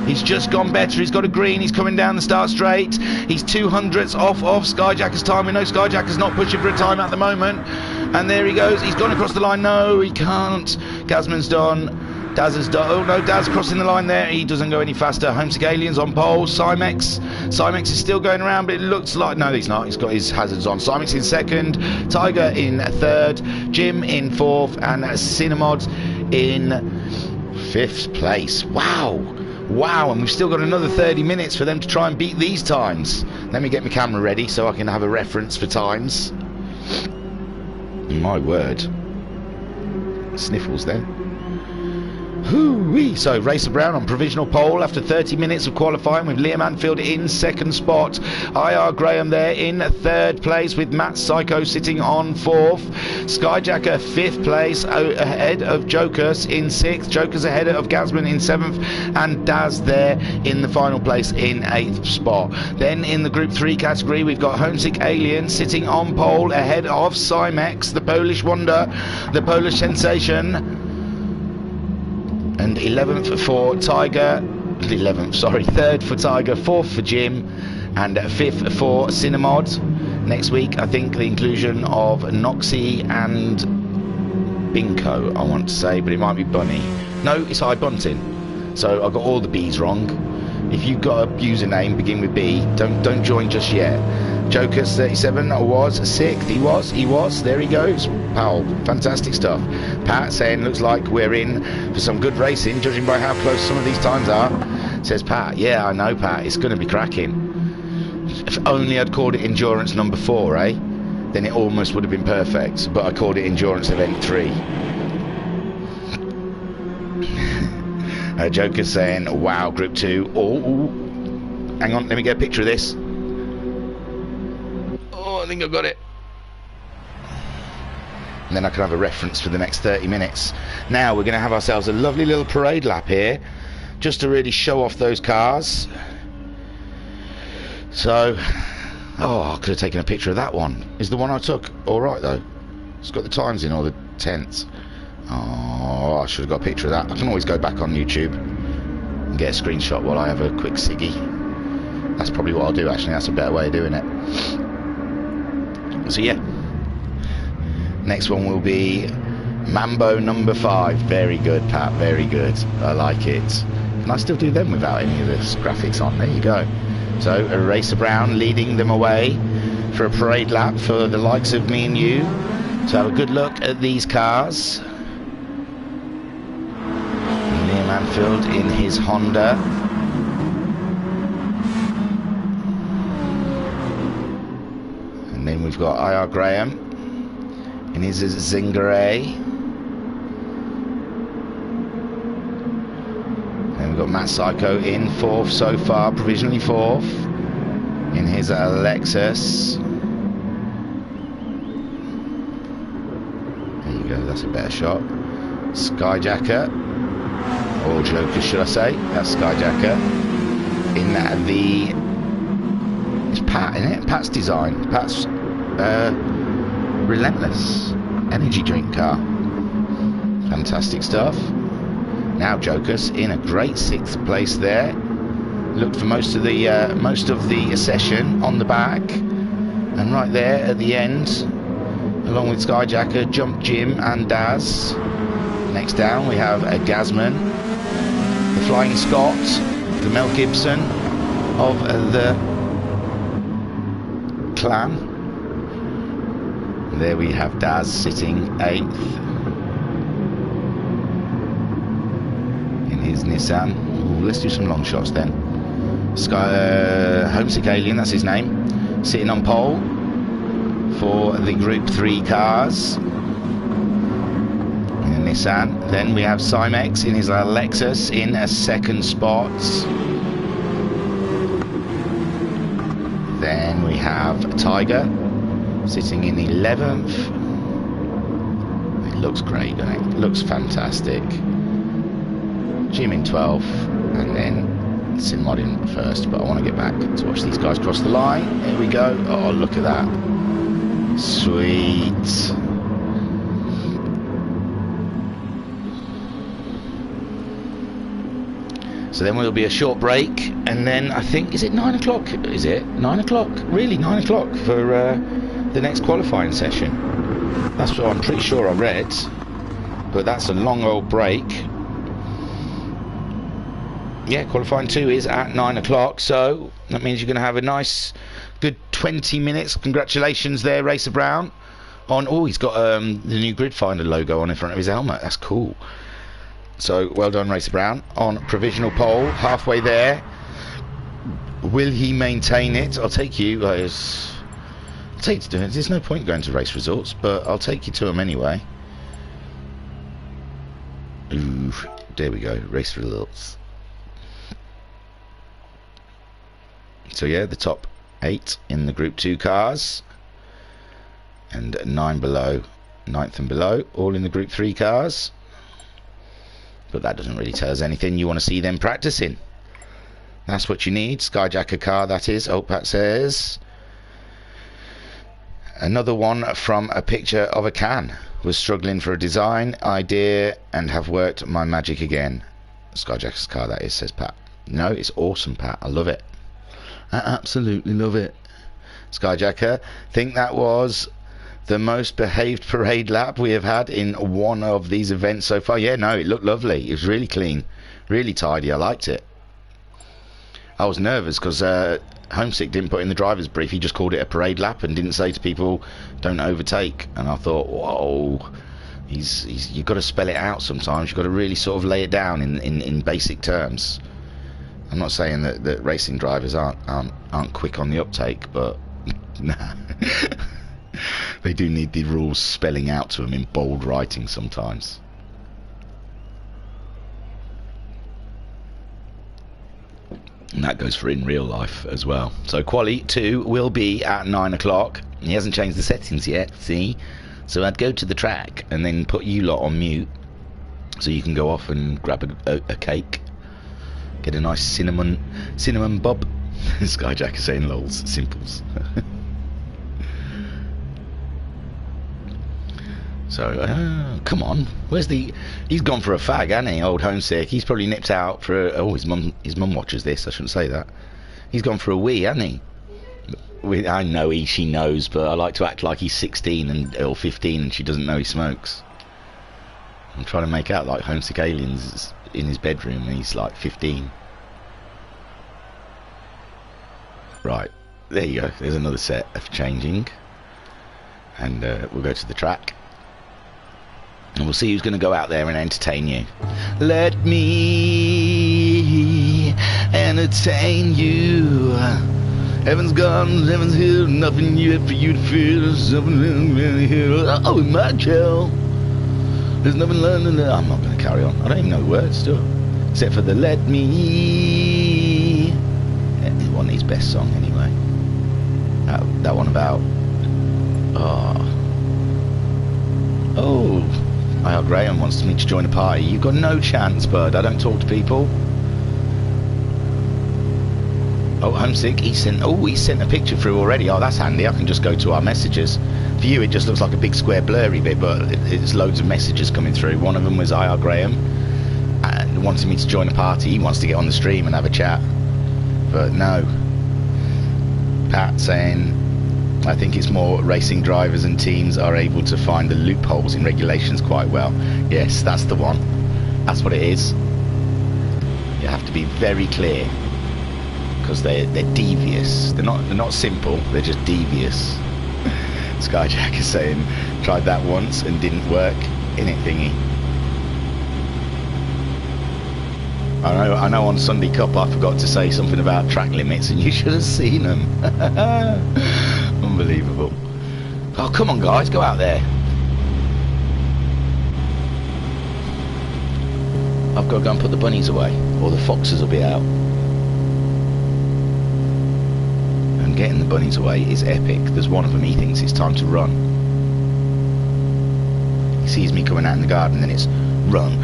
He's just gone better. He's got a green. He's coming down the start straight. He's 200ths off of Skyjacker's time. We know Skyjacker's not pushing for a time at the moment. And there he goes. He's gone across the line. No, he can't. Gasman's done. Daz has done. Oh no, Daz crossing the line there. He doesn't go any faster. Homesick Aliens on pole. Cymex is still going around, but it looks like... No, he's not. He's got his hazards on. Cymex in second. Tiger in third. Jim in 4th. And Cinnamod in 5th place. Wow. Wow, and we've still got another 30 minutes for them to try and beat these times. Let me get my camera ready so I can have a reference for times. My word. Sniffles then. Hoo-wee. So Racer Brown on provisional pole after 30 minutes of qualifying, with Liam Anfield in second spot. IR Graham there in third place, with Matt Psycho sitting on fourth. Skyjacker fifth place, ahead of Jokers in sixth. Jokers ahead of Gasman in seventh, and Daz there in the final place in eighth spot. Then in the Group 3 category, we've got Homesick Alien sitting on pole ahead of Cymex, the Polish wonder, the Polish sensation. And 11th for Tiger, 3rd for Tiger, 4th for Jim, and 5th for Cinemod. Next week, I think the inclusion of Noxie and Binko, I want to say, but it might be Bunny. No, it's iBunting. So I got all the B's wrong. If you've got a username begin with B, don't join just yet. Jokers 37 was 6th. He was. There he goes. Powell, fantastic stuff. Pat saying looks like we're in for some good racing, judging by how close some of these times are. Says Pat, yeah, I know, Pat. It's going to be cracking. If only I'd called it endurance number 4, eh? Then it almost would have been perfect. But I called it endurance event 3. Joker's saying, wow, Group 2. Oh, hang on, let me get a picture of this. Oh, I think I've got it. And then I can have a reference for the next 30 minutes. Now we're going to have ourselves a lovely little parade lap here, just to really show off those cars. So, oh, I could have taken a picture of that one. Is the one I took alright though? It's got the times in, or the tenths. Oh, I should have got a picture of that. I can always go back on YouTube and get a screenshot while I have a quick ciggy. That's probably what I'll do, actually. That's a better way of doing it. So yeah, next one will be Mambo number 5. Very good, Pat, very good. I like it. Can I still do them without any of this graphics on? There you go. So Racer Brown leading them away for a parade lap for the likes of me and you. So have a good look at these cars. Liam Anfield in his Honda. And then we've got IR Graham in his Zingare. And we've got Matt Psycho in 4th so far, provisionally 4th in his Lexus. There you go, that's a better shot. Skyjacker, or Joker should I say, that's Skyjacker in the, it's Pat, isn't it? Pat's design, Pat's Relentless energy drink car. Fantastic stuff. Now Jokers in a great 6th place there. Looked for most of the session on the back, and right there at the end, along with Skyjacker, Jump Jim and Daz. Next down we have a Gasman, the Flying Scot, the Mel Gibson of the clan. There we have Daz sitting 8th in his Nissan. Ooh, let's do some long shots then. Homesick Alien, that's his name, sitting on pole for the Group 3 cars in a Nissan. Then we have Cymex in his Lexus in a 2nd spot. Then we have Tiger sitting in 11th. It looks great, doesn't it? It looks fantastic. Jim in 12th, and then Sinmod in 1st, but I want to get back to watch these guys cross the line. There we go. Oh, look at that. Sweet. So then will be a short break, and then I think, is it 9 o'clock? Is it 9 o'clock? Really, 9 o'clock for the next qualifying session. That's what I'm pretty sure I read, but that's a long old break. Yeah, qualifying 2 is at 9 o'clock, so that means you're going to have a nice good 20 minutes. Congratulations there, Racer Brown, on, oh, he's got the new Grid Finder logo on in front of his helmet. That's cool. So well done, Racer Brown, on provisional pole, halfway there. Will he maintain it? I'll take you guys. I'll take you to it. There's no point going to race results, but I'll take you to them anyway. Ooh, there we go, race results. So yeah, the top 8 in the Group 2 cars, and 9 below, 9th and below, all in the Group 3 cars. But that doesn't really tell us anything. You want to see them practicing. That's what you need. Skyjacker car, that is. Oh, Pat says. Another one from a picture of a can. Was struggling for a design idea and have worked my magic again. Skyjacker's car, that is, says Pat. No, it's awesome, Pat. I love it. I absolutely love it. Skyjacker, think that was the most behaved parade lap we have had in one of these events so far. Yeah, no, it looked lovely. It was really clean, really tidy. I liked it. I was nervous because Homesick didn't put in the driver's brief. He just called it a parade lap and didn't say to people, don't overtake. And I thought, whoa, you've got to spell it out sometimes. You've got to really sort of lay it down in basic terms. I'm not saying that racing drivers aren't quick on the uptake, but nah. They do need the rules spelling out to them in bold writing sometimes. And that goes for in real life as well. So quali 2 will be at 9 o'clock. He hasn't changed the settings yet, see? So I'd go to the track and then put you lot on mute, so you can go off and grab a cake. Get a nice cinnamon bob. Skyjacker saying lols, simples. So, come on. Where's the... He's gone for a fag, hasn't he, old Homesick? He's probably nipped out for a... Oh, his mum watches this. I shouldn't say that. He's gone for a wee, hasn't he? I know she knows, but I like to act like he's 16 or 15 and she doesn't know he smokes. I'm trying to make out like Homesick Aliens in his bedroom and he's like 15. Right. There you go. There's another set of changing. And we'll go to the track. And we'll see who's going to go out there and entertain you. Let me entertain you. Heaven's gone, heaven's here, nothing yet for you to feel. Something really here. Oh, in my jail. There's nothing learning. I'm not going to carry on. I don't even know the words still. Except for the let me. It's one of his best songs anyway. That one about... Oh. Graham wants me to join a party. You've got no chance, bud. I don't talk to people. Oh, Homesick, he sent a picture through already. Oh, that's handy. I can just go to our messages. For you, it just looks like a big square blurry bit, but it's loads of messages coming through. One of them was IR Graham, and wanted me to join a party. He wants to get on the stream and have a chat. But no. Pat saying... I think it's more racing drivers and teams are able to find the loopholes in regulations quite well. Yes, that's the one. That's what it is. You have to be very clear because they're devious. They're not simple. They're just devious. Skyjack is saying tried that once and didn't work. Innit thingy. I know on Sunday Cup I forgot to say something about track limits and you should have seen them. Unbelievable. Oh, come on, guys, go out there. I've got to go and put the bunnies away, or the foxes will be out. And getting the bunnies away is epic. There's one of them, he thinks it's time to run. He sees me coming out in the garden, and it's run.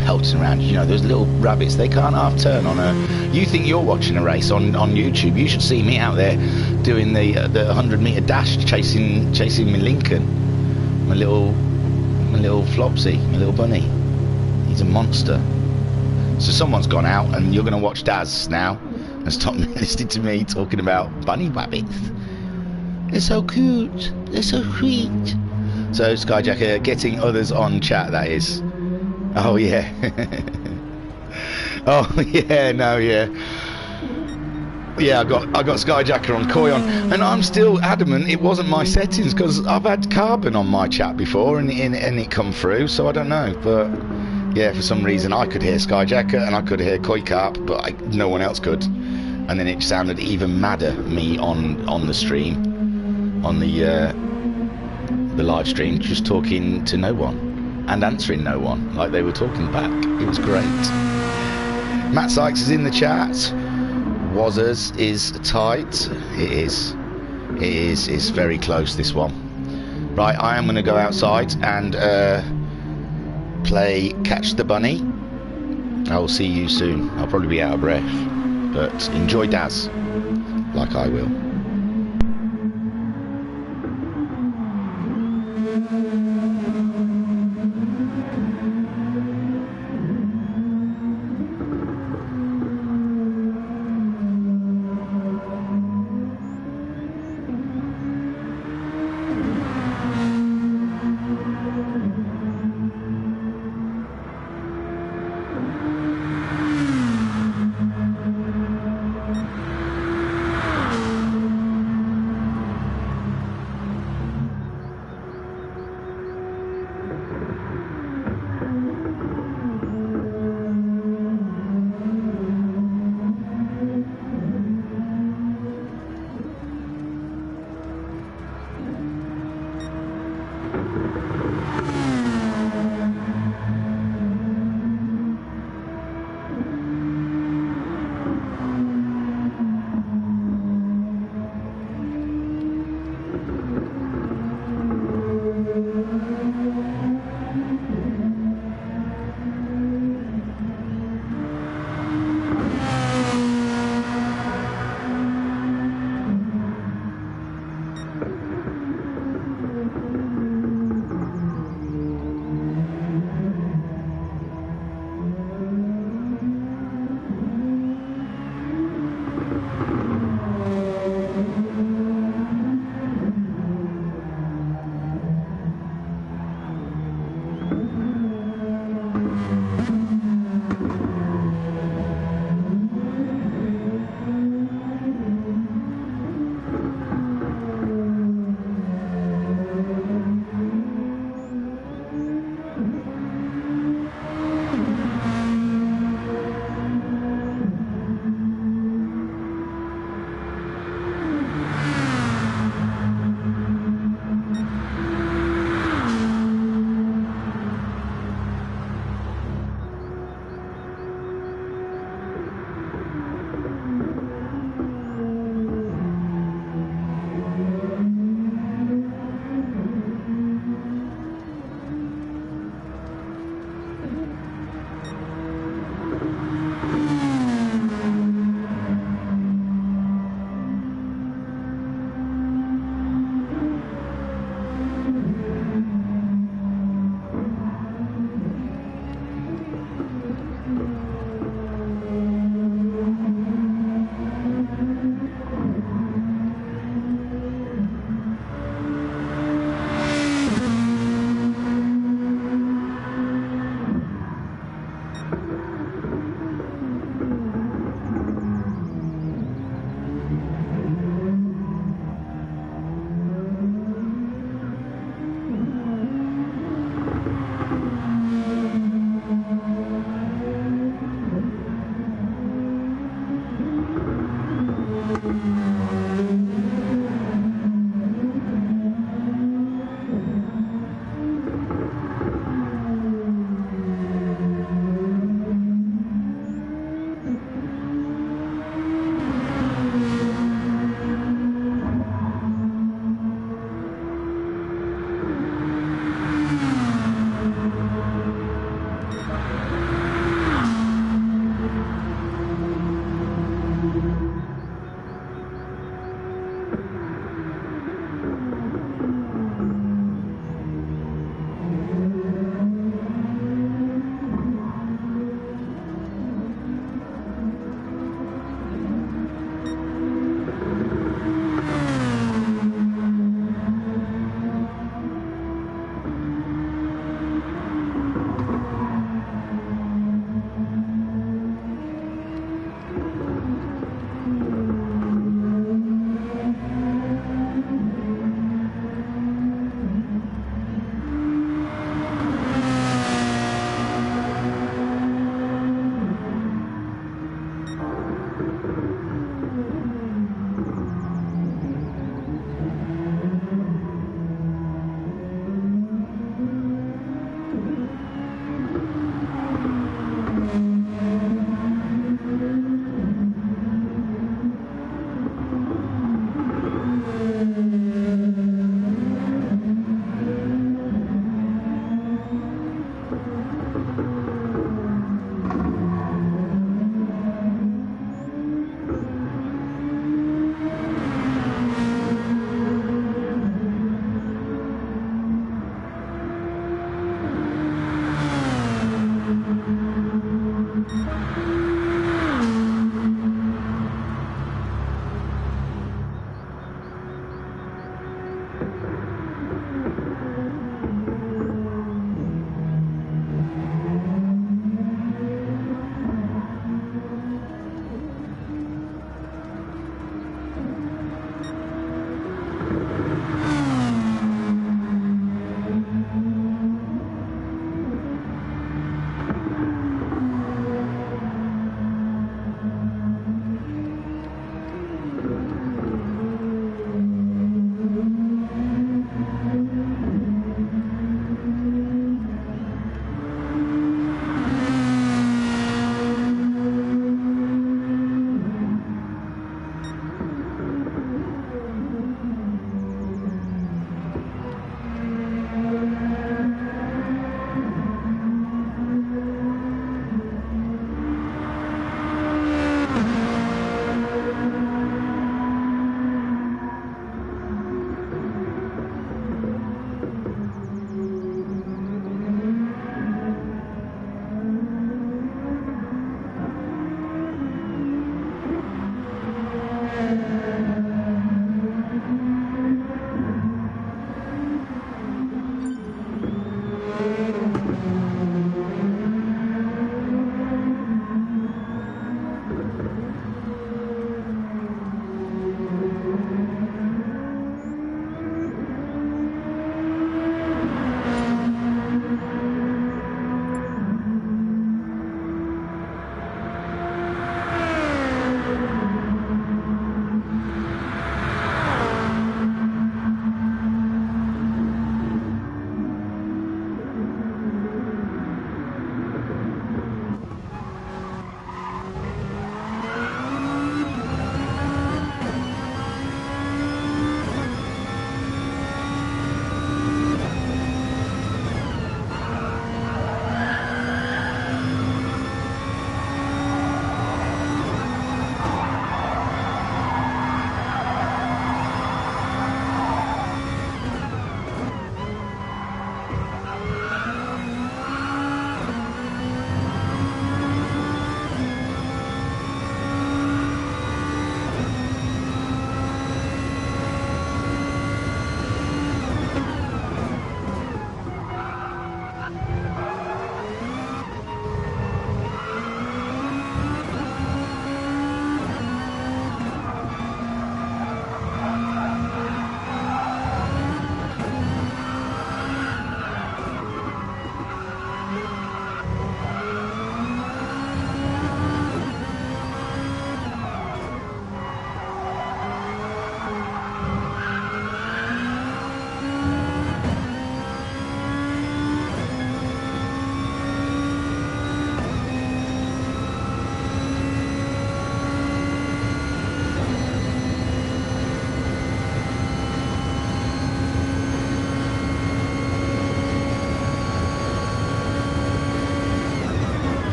Pelting around, you know, those little rabbits, they can't half turn on a... You think you're watching a race on YouTube, you should see me out there doing the 100-metre dash, chasing my Lincoln, my little Flopsy, my little bunny. He's a monster. So someone's gone out and you're going to watch Daz now and stop listening to me talking about bunny rabbits. They're so cute, they're so sweet. So Skyjacker getting others on chat, that is. Oh yeah. Oh yeah, no, yeah. Yeah, I got Skyjacker on Koi on, and I'm still adamant it wasn't my settings because I've had Carbon on my chat before and it come through, so I don't know. But yeah, for some reason I could hear Skyjacker and I could hear Koi Carp, but no one else could. And then it sounded even madder me on the stream, on the the live stream, just talking to no one and answering no one, like they were talking back. It was great. Matt Sykes is in the chat. Wazzers is tight. It is. It's very close, this one. Right, I am going to go outside and play Catch the Bunny. I will see you soon. I'll probably be out of breath, but enjoy Daz, like I will.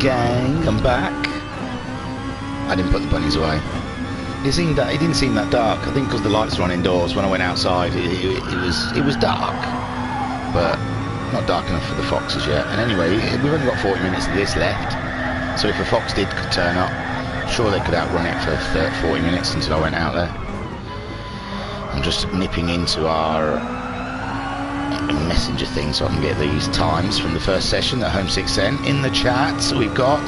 gang, I'm back. I didn't put the bunnies away. It didn't seem that dark. I think because the lights were on indoors. When I went outside, it was dark, but not dark enough for the foxes yet. And anyway, we've only got 40 minutes of this left. So if a fox did turn up, I'm sure they could outrun it for 40 minutes until I went out there. I'm just nipping into our messenger thing so I can get these times from the first session that Homesick sent. In the chat, we've got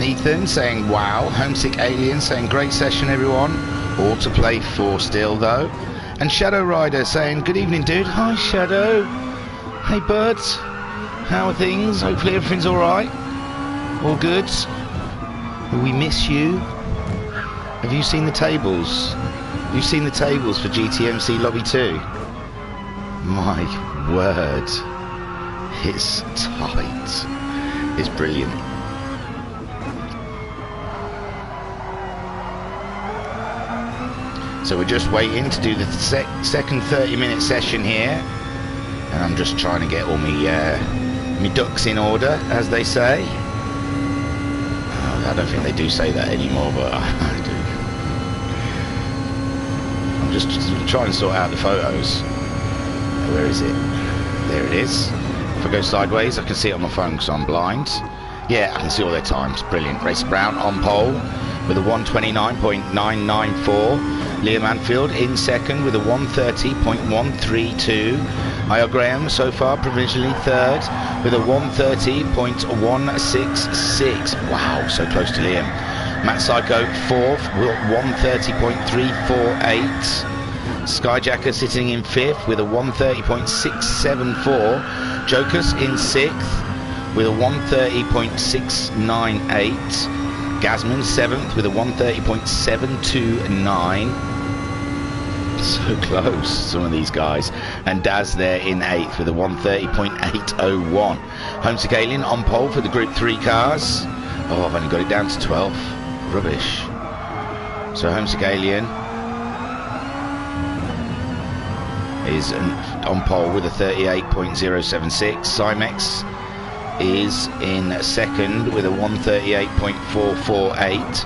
Ethan saying, wow. Homesick Alien saying, great session, everyone. All to play for still, though. And Shadow Rider saying, good evening, dude. Hi, Shadow. Hey, birds. How are things? Hopefully everything's all right. All good. We miss you. Have you seen the tables? Have you seen the tables for GTMC Lobby 2? My word. It's tight. It's brilliant. So we're just waiting to do the second 30-minute session here. And I'm just trying to get all me ducks in order, as they say. I don't think they do say that anymore, but I do. I'm just trying to sort out the photos. Where is it? There it is. If I go sideways, I can see it on my phone because I'm blind. Yeah, I can see all their times. Brilliant. Racer Brown on pole with a 129.994. Liam Anfield in second with a 130.132. I.R. Graham so far provisionally third with a 130.166. Wow, so close to Liam. Matt Psycho fourth with 130.348. Skyjacker sitting in fifth with a 130.674. Jokers in sixth with a 130.698. Gasman seventh with a 130.729. So close, some of these guys. And Daz there in eighth with a 130.801. Homesick Alien on pole for the Group 3 cars. Oh, I've only got it down to 12. Rubbish. So Homesick Alien is on pole with a 38.076. Cymex is in second with a 138.448.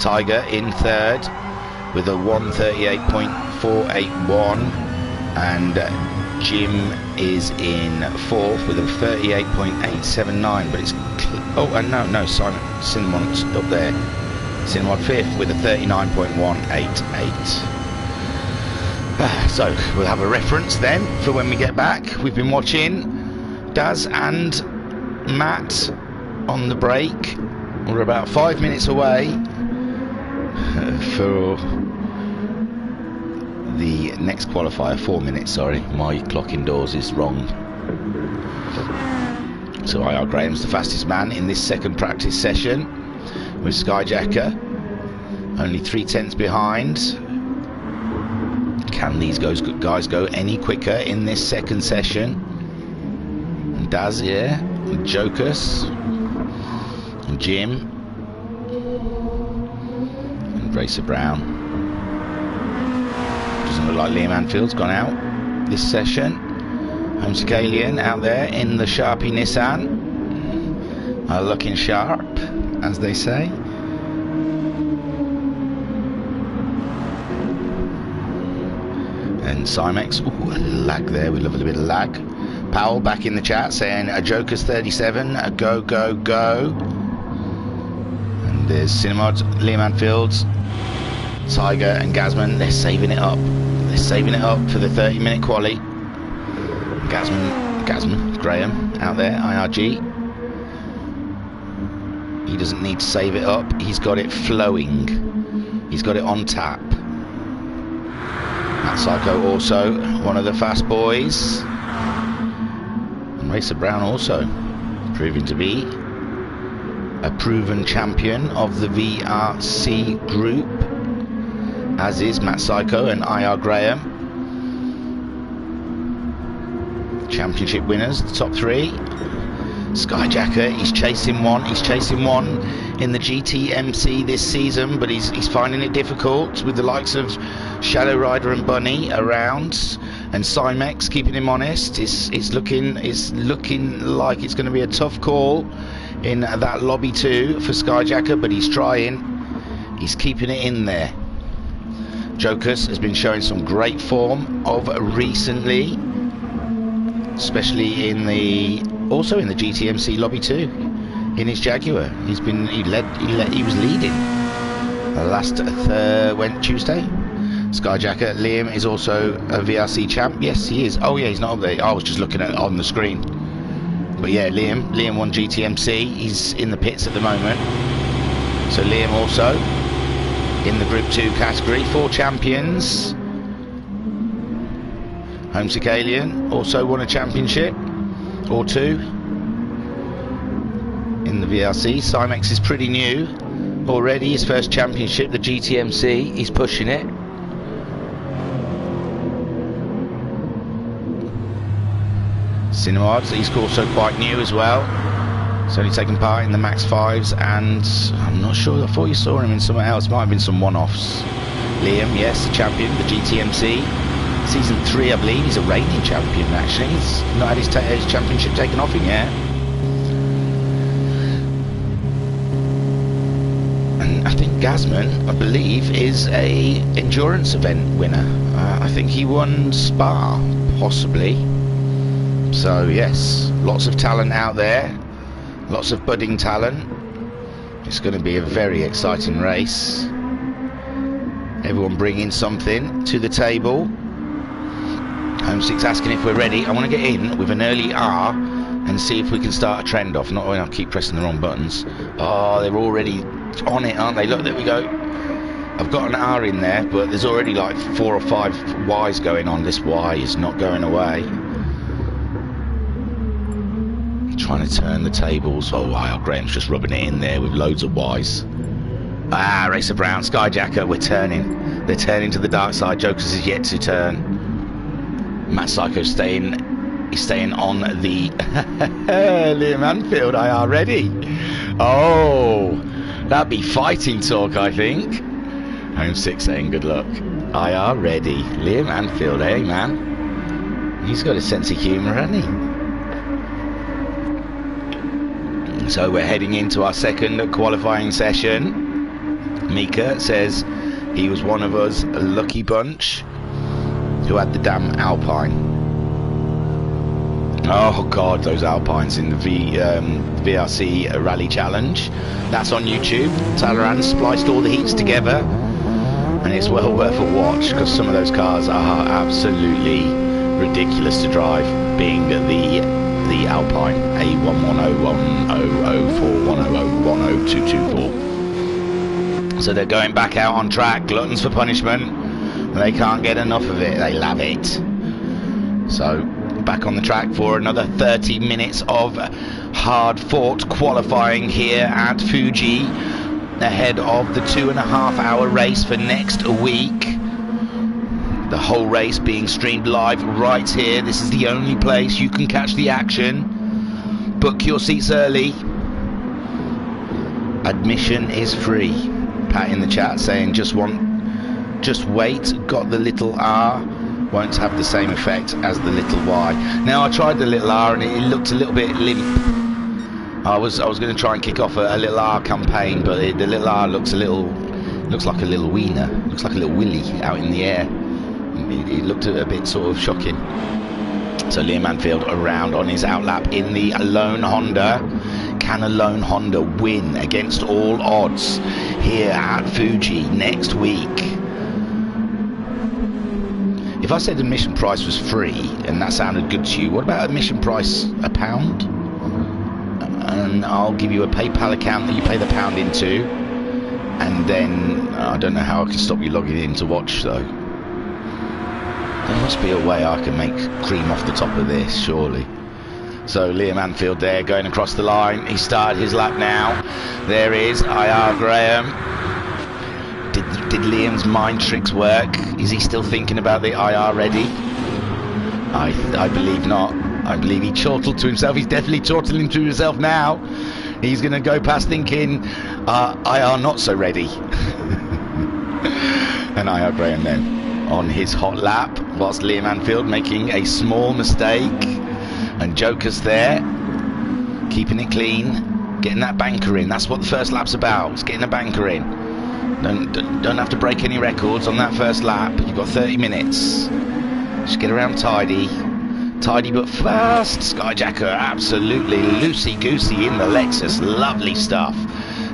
Tiger in third with a 138.481. And Jim is in fourth with a 38.879. But it's no, Simon Cinnamon's up there. Cinnamon fifth with a 39.188. So we'll have a reference then for when we get back. We've been watching Daz and Matt on the break. We're about 5 minutes away for the next qualifier. 4 minutes, sorry. My clock indoors is wrong. So I.R. Graham's the fastest man in this second practice session with Skyjacker only 3/10 behind. Can these guys go any quicker in this second session? And Daz here, and Jokus, and Jim, and Racer Brown. Doesn't look like Liam Anfield's gone out this session. Homesick Alien out there in the Sharpie Nissan, looking sharp, as they say. And Cymex, ooh, a lag there, we love a little bit of lag. Powell back in the chat saying a Joker's 37, a go, go, go. And there's Cinemod, Liam Anfield, Tiger and Gasman, they're saving it up. They're saving it up for the 30-minute quali. Gasman, Graham out there, IRG. He doesn't need to save it up, he's got it flowing. He's got it on tap. Matt Psycho also one of the fast boys. And Racer Brown also proving to be a proven champion of the VRC group, as is Matt Psycho and I.R. Graham. Championship winners, the top three. Skyjacker, he's chasing one in the GTMC this season, but he's finding it difficult with the likes of Shadow Rider and Bunny around, and Cymex keeping him honest. It's looking like it's going to be a tough call in that lobby 2 for Skyjacker, but he's trying. He's keeping it in there. Jokers has been showing some great form of recently, especially also in the GTMC lobby 2 in his Jaguar. He was leading last Tuesday. Skyjacker Liam is also a VRC champ. Yes, he is. Oh yeah, he's not up there. I was just looking at it on the screen. But yeah, Liam won GTMC. He's in the pits at the moment. So Liam also in the Group 2 category. 4 champions. Homesick Alien also won a championship or 2 in the VRC. Cymex is pretty new already. His first championship, the GTMC. He's pushing it. Cinemods, he's also quite new as well. He's only taken part in the Max 5s, and I'm not sure, I thought you saw him in somewhere else. Might have been some one-offs. Liam, yes, the champion, the GTMC. Season 3, I believe. He's a reigning champion, actually. He's not had his championship taken off him yet. And I think Gazman, I believe, is a endurance event winner. I think he won Spa, possibly. So yes, lots of talent out there, lots of budding talent. It's going to be a very exciting race. Everyone bringing something to the table. Homesick's asking if we're ready. I want to get in with an early R and see if we can start a trend off. Not when I keep pressing the wrong buttons. Oh, they're already on it, aren't they? Look, there we go. I've got an R in there, but there's already like 4 or 5 Ys going on. This Y is not going away. Trying to turn the tables. Oh wow, Graham's just rubbing it in there with loads of Ys. Racer Brown, Skyjacker, we're turning. They're turning to the dark side. Jokers is yet to turn. Matt Psycho's staying on the Liam Anfield IR ready. Oh, that'd be fighting talk, I think. Homesick saying good luck. IR ready. Liam Anfield, hey man. He's got a sense of humour, hasn't he? So we're heading into our second qualifying session. Mika says he was one of us, a lucky bunch, who had the damn Alpine. Oh god, those Alpines in the VRC Rally Challenge. That's on YouTube. Talaran spliced all the heats together, and it's well worth a watch because some of those cars are absolutely ridiculous to drive, being the Alpine A1101004100224. So they're going back out on track, gluttons for punishment. They can't get enough of it, they love it. So back on the track for another 30 minutes of hard fought qualifying here at Fuji, ahead of the 2.5-hour race for next week. The whole race being streamed live right here. This is the only place you can catch the action. Book your seats early. Admission is free. Pat in the chat saying just wait. Got the little R. Won't have the same effect as the little Y. Now I tried the little R and it looked a little bit limp. I was going to try and kick off a little R campaign, but the little R looks like a little wiener. Looks like a little willy out in the air. It looked a bit sort of shocking. So Liam Anfield around on his outlap in the lone Honda. Can a lone Honda win against all odds here at Fuji next week? If I said admission price was free and that sounded good to you, what about admission price £1? And I'll give you a PayPal account that you pay the £1 into, and then I don't know how I can stop you logging in to watch though. There must be a way I can make cream off the top of this, surely. So Liam Anfield there going across the line. He started his lap now. There is IR Graham. Did Liam's mind tricks work? Is he still thinking about the IR ready? I believe not. I believe he chortled to himself. He's definitely chortling to himself now. He's going to go past thinking IR not so ready. And IR Graham then on his hot lap, whilst Liam Anfield making a small mistake, and Joker's there keeping it clean, Getting that banker in. That's what the first lap's about. It's getting a banker in. Don't have to break any records on that first lap. You've got 30 minutes. Just get around tidy. Tidy but fast. Skyjacker absolutely loosey-goosey in the Lexus. Lovely stuff.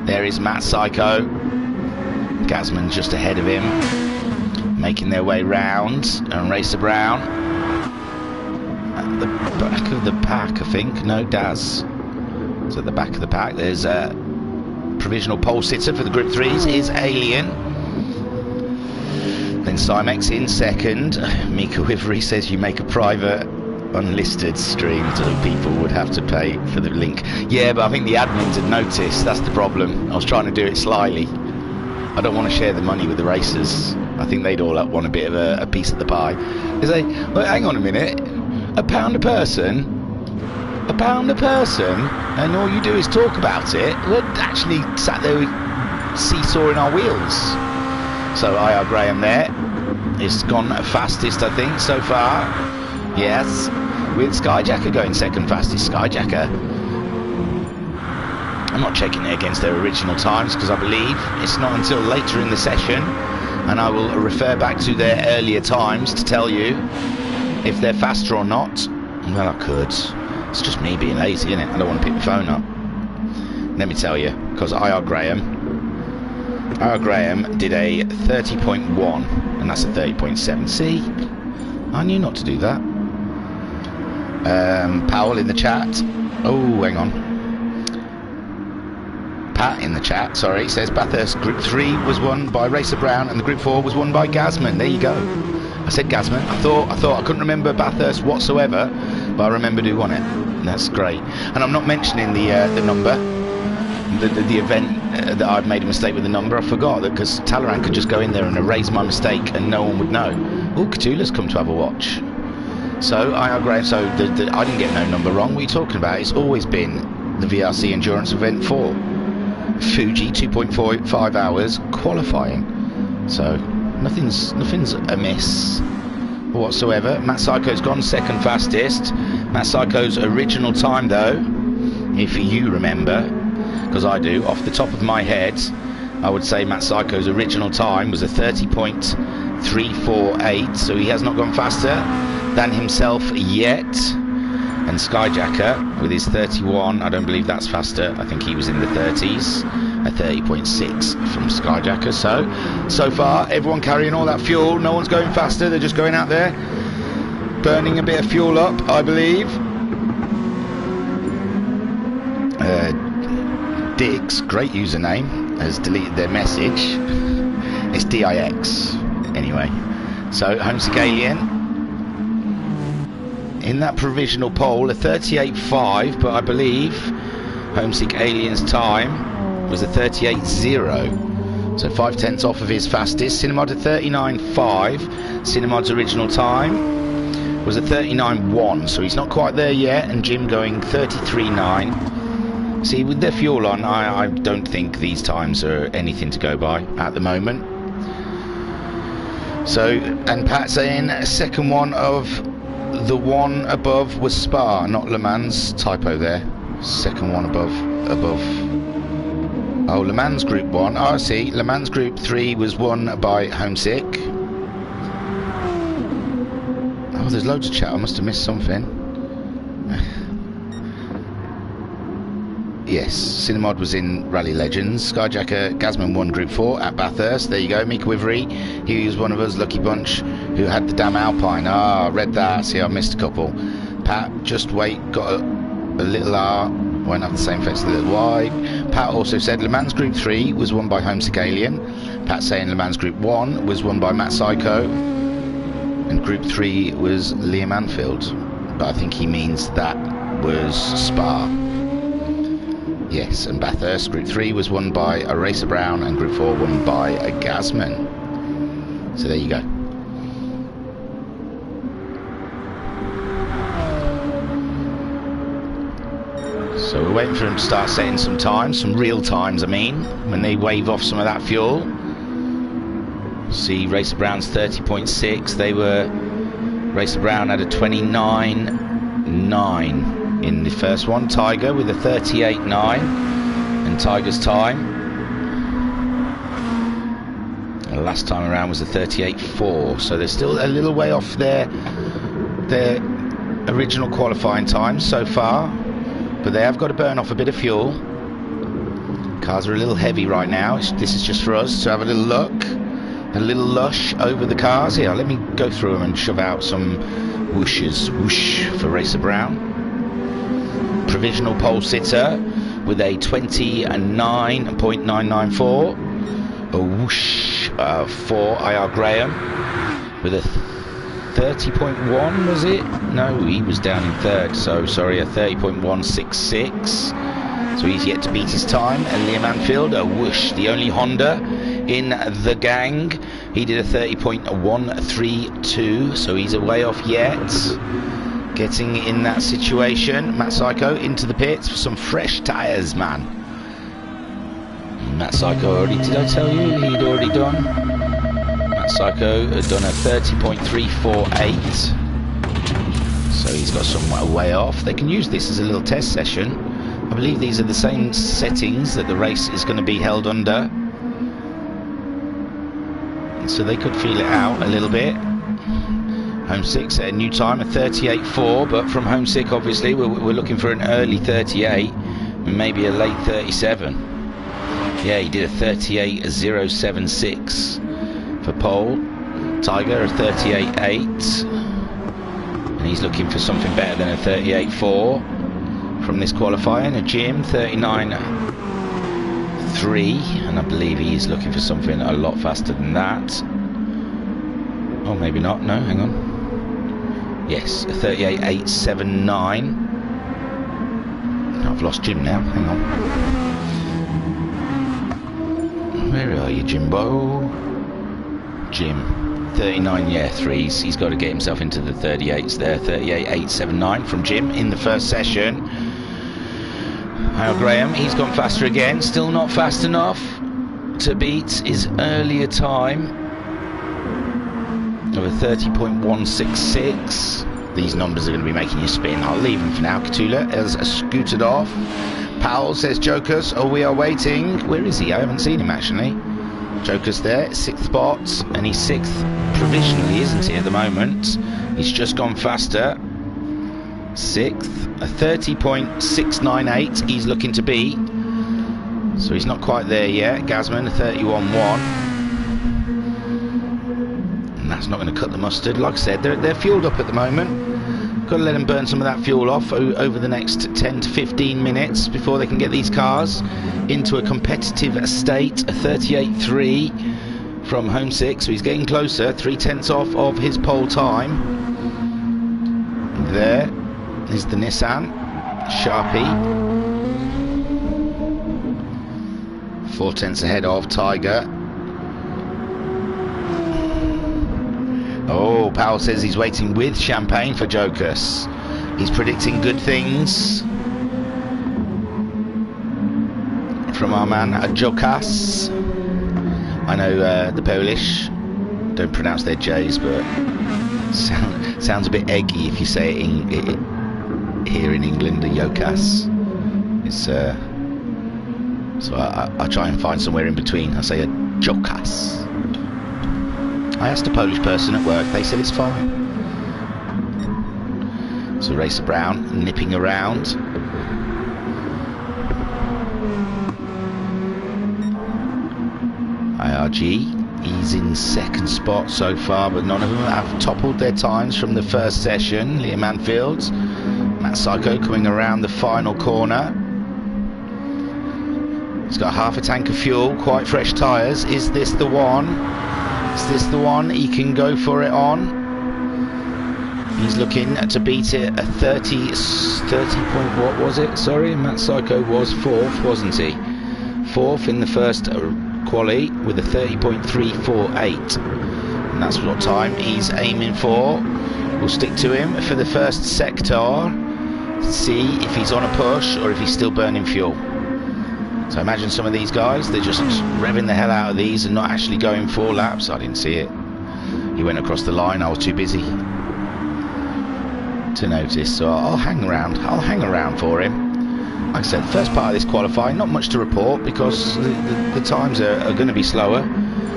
There is Matt Psycho. Gazman just ahead of him. Making their way round. And Racer Brown. At the back of the pack, I think. No, Daz. So at the back of the pack, there's a provisional pole sitter for the Group 3s is Alien. Then Cymex in second. Mika Wivery says you make a private unlisted stream so people would have to pay for the link. Yeah, but I think the admins had noticed. That's the problem. I was trying to do it slyly. I don't want to share the money with the racers. I think they'd all want a bit of a piece of the pie. They say, well, hang on a minute, £1 a person, £1 a person, and all you do is talk about it. We're actually sat there seesawing our wheels. So IR Graham there. It's gone fastest, I think, so far. Yes, with Skyjacker going second fastest. Skyjacker. I'm not checking it against their original times because I believe it's not until later in the session, and I will refer back to their earlier times to tell you if they're faster or not. Well, I could. It's just me being lazy, innit? I don't want to pick my phone up. Let me tell you, because IR Graham did a 30.1, and that's a 30.7. See, I knew not to do that. Powell in the chat. Oh, hang on. Pat in the chat, sorry, says Bathurst Group 3 was won by Racer Brown and the Group 4 was won by Gazman. There you go. I said Gazman. I thought I couldn't remember Bathurst whatsoever, but I remembered who won it. That's great. And I'm not mentioning the number, the event that I've made a mistake with the number. I forgot that because Talleyrand could just go in there and erase my mistake and no one would know. Oh, Cthulhu's come to have a watch. So I agree. So I didn't get no number wrong. What are you talking about? It's always been the VRC Endurance Event 4. Fuji 2.45 hours qualifying. So nothing's amiss whatsoever. Matt Psycho's gone second fastest. Matt Psycho's original time though, if you remember, because I do, off the top of my head, I would say Matt Psycho's original time was a 30.348, so he has not gone faster than himself yet. And Skyjacker with his 31, I don't believe that's faster. I think he was in the 30s, a 30.6 from Skyjacker. So far, everyone carrying all that fuel. No one's going faster. They're just going out there, burning a bit of fuel up, I believe. Diggs, great username, has deleted their message. It's DIX. Anyway, so Homesick Alien in that provisional poll, a 38.5, but I believe Homesick Alien's time was a 38.0, so 5/10 off of his fastest. Cinemod a 39.5. Cinemod's original time was a 39.1, so he's not quite there yet. And Jim going 33.9. See, with their fuel on, I don't think these times are anything to go by at the moment. So, and Pat saying a second one of the one above was Spa, not Le Mans. Typo there. Second one above. Oh, Le Mans Group 1. Oh, I see. Le Mans Group 3 was won by Homesick. Oh, there's loads of chat. I must have missed something. Yes, Cinemod was in Rally Legends. Skyjacker, Gazman won Group 4 at Bathurst. There you go. Mika Wivery, he was one of us, lucky bunch, who had the damn Alpine. Ah, read that. See, I missed a couple. Pat, just wait, got a little R, won't have the same face as the little Y. Pat also said Le Mans Group 3 was won by Homesick Alien. Pat saying Le Mans Group 1 was won by Matt Psycho. And Group 3 was Liam Anfield. But I think he means that was Spa. Yes, and Bathurst Group 3 was won by a Racer Brown and Group 4 won by a Gazman. So there you go. So we're waiting for them to start setting some times, some real times I mean, when they wave off some of that fuel. See Racer Brown's 30.6, Racer Brown had a 29.9. in the first one. Tiger with a 38.9. And Tiger's time, the last time around, was a 38.4, so they're still a little way off their original qualifying times so far, but they have got to burn off a bit of fuel. Cars are a little heavy right now. This is just for us to have a little look, a little lush over the cars. Here, let me go through them and shove out some whooshes. Whoosh for Racer Brown. Provisional pole sitter with a 29.994. A whoosh for IR Graham with a 30.1, was it? No, he was down in third, so sorry, a 30.166. So he's yet to beat his time. And Liam Anfield, a whoosh, the only Honda in the gang. He did a 30.132, so he's a way off yet. Getting in that situation. Matt Psycho into the pits for some fresh tyres, man. Matt Psycho already, did I tell you he'd already done? Matt Psycho had done a 30.348. So he's got some way off. They can use this as a little test session. I believe these are the same settings that the race is going to be held under. So they could feel it out a little bit. Homesick set a new time, a 38.4, but from Homesick, obviously, we're looking for an early 38, and maybe a late 37. Yeah, he did a 38.076 for pole. Tiger, a 38.8. And he's looking for something better than a 38.4 from this qualifying. A Jim, 39.3, and I believe he's looking for something a lot faster than that. Oh, maybe not. No, hang on. Yes, a 38.879. I've lost Jim now. Hang on. Where are you, Jimbo? Jim. 39, yeah, threes. He's got to get himself into the 38s there. 38.879 from Jim in the first session. Now Graham, he's gone faster again. Still not fast enough to beat his earlier time of a 30.166. These numbers are going to be making you spin. I'll leave him for now. Catula has scooted off. Powell says Jokers, oh, we are waiting. Where is he? I haven't seen him actually. Joker's there, 6th spot, and he's 6th provisionally, isn't he, at the moment? He's just gone faster. 6th, a 30.698 he's looking to beat. So he's not quite there yet. Gazman, a 31.1. And that's not going to cut the mustard. Like I said, they're fueled up at the moment. Got to let them burn some of that fuel off over the next 10 to 15 minutes before they can get these cars into a competitive state. A 38.3 from Homesick, so he's getting closer, 3/10 off of his pole time. There is the Nissan Sharpie, 4/10 ahead of Tiger. Oh, Powell says he's waiting with champagne for Jokus. He's predicting good things from our man Jokas. I know the Polish don't pronounce their J's, but sounds a bit eggy if you say it here in England, a Jokas. It's so I try and find somewhere in between. I say a Jokas. I asked a Polish person at work, they said it's fine. So Racer Brown nipping around. IRG, he's in 2nd spot so far, but none of them have toppled their times from the first session. Liam Anfield, Matt Psycho coming around the final corner. He's got half a tank of fuel, quite fresh tyres. Is this the one? Is this the one he can go for it on? He's looking to beat it a 30 point, what was it? Sorry, Matt Psycho was 4th, wasn't he? 4th in the first quali with a 30.348. And that's what time he's aiming for. We'll stick to him for the first sector. See if he's on a push or if he's still burning fuel. So imagine some of these guys, they're just revving the hell out of these and not actually going 4 laps. I didn't see it. He went across the line, I was too busy to notice. So I'll hang around for him. like I said, first part of this qualifying, not much to report because the times are going to be slower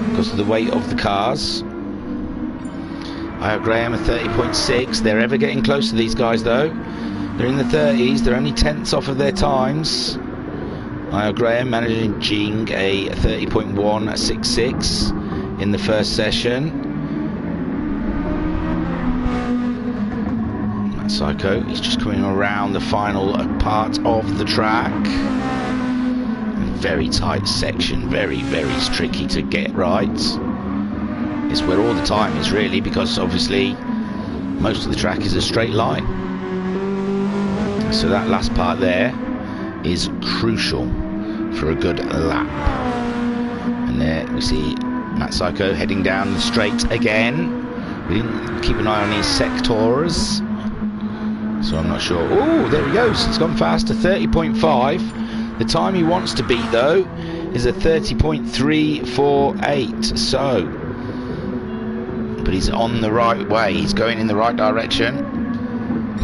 because of the weight of the cars. Graham at 30.6. They're ever getting close to these guys though. They're in the 30s. They're only tenths off of their times. Graham managing a 30.166 in the first session. Psycho, he's just coming around the final part of the track. Very tight section, very tricky to get right. It's where all the time is really, because obviously most of the track is a straight line. So that last part there is crucial for a good lap. And there we see Matt Psycho heading down the straight again. We didn't keep an eye on these sectors, so I'm not sure. Oh, there he goes. It's gone fast to 30.5. The time he wants to beat though is a 30.348. So, but he's on the right way. He's going in the right direction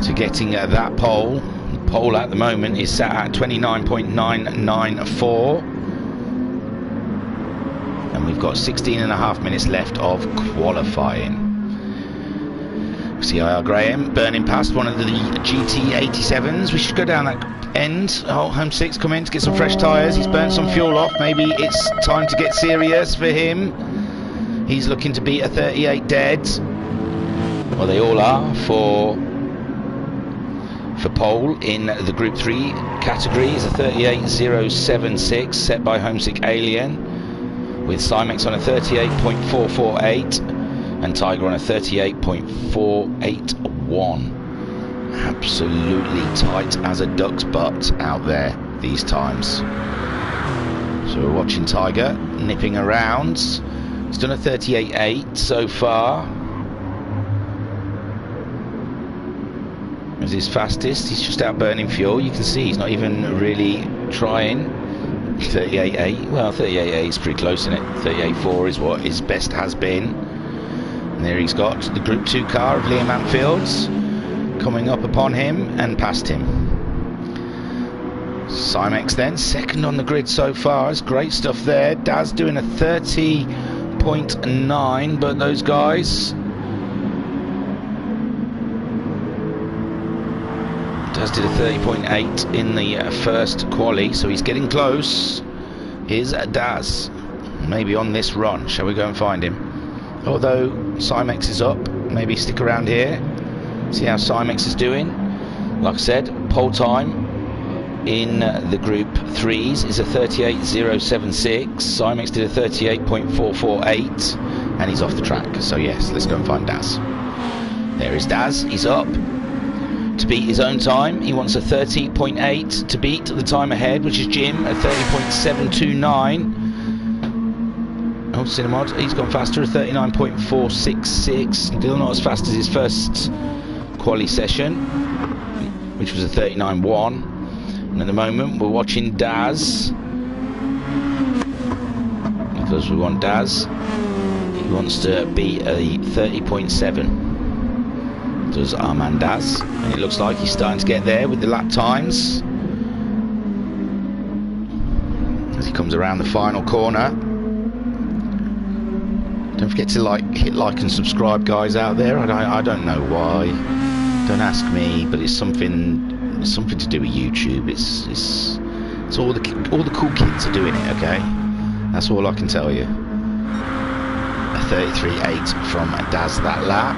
to getting that pole. The pole at the moment is sat at 29.994. And we've got 16.5 minutes left of qualifying. See Graham burning past one of the GT87s. We should go down that end. Oh, home 6 come in to get some fresh tyres. He's burnt some fuel off. Maybe it's time to get serious for him. He's looking to beat a 38 dead. Well, they all are for pole in the Group 3 category. Is a 38.076 set by Homesick Alien, with Cymex on a 38.448 and Tiger on a 38.481. Absolutely tight as a duck's butt out there these times. So we're watching Tiger nipping around. He's done a 38.8 so far. As his fastest, he's just out burning fuel. You can see he's not even really trying. 38.8, well 38.8 is pretty close, isn't it? 38.4 is what his best has been. And there he's got the Group 2 car of Liam Anfield's coming up upon him and past him. Cymex then, second on the grid so far. It's great stuff there. Daz doing a 30.9, but those guys... Daz did a 30.8 in the first quali, so he's getting close. Here's Daz, maybe on this run. Shall we go and find him? Although Cymex is up, maybe stick around here, see how Cymex is doing. Like I said, pole time in the Group 3s is a 38.076. Cymex did a 38.448 and he's off the track. So yes, let's go and find Daz. There is Daz, he's up to beat his own time. He wants a 30.8 to beat the time ahead, which is Jim at 30.729. Oh, Cinemod, he's gone faster at 39.466. Still not as fast as his first quali session, which was a 39.1. And at the moment we're watching Daz, because we want Daz. He wants to beat a 30.7. Does our man Daz, and it looks like he's starting to get there with the lap times as he comes around the final corner. Don't forget to hit like and subscribe, guys out there. I don't know why, don't ask me, but it's something to do with YouTube. It's all the cool kids are doing it, okay? That's all I can tell you. A 33.8 from Daz that lap.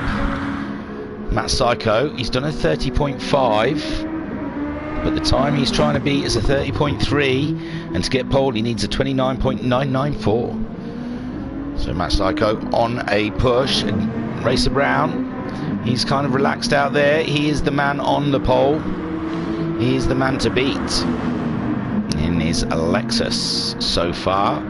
Matt Psycho, he's done a 30.5, but the time he's trying to beat is a 30.3, and to get pole he needs a 29.994. So Matt Psycho on a push. And Racer Brown, he's kind of relaxed out there. He is the man on the pole. He is the man to beat in his Lexus so far.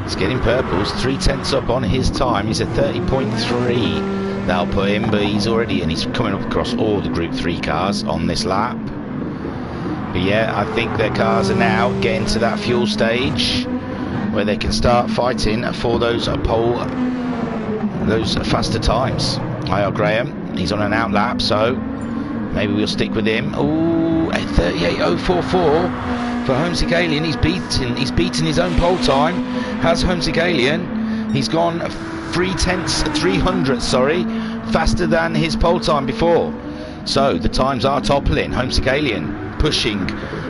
He's getting purples, 3/10 up on his time. He's a 30.3. That'll put him, but he's coming up across all the Group 3 cars on this lap. But yeah, I think their cars are now getting to that fuel stage where they can start fighting for those faster times. Graham, he's on an out lap, so Maybe we'll stick with him. Oh, 38.044 for Homesick Alien. He's beaten his own pole time. Has Homesick Alien. He's gone 300 faster than his pole time before. So the times are toppling. Homesick Alien pushing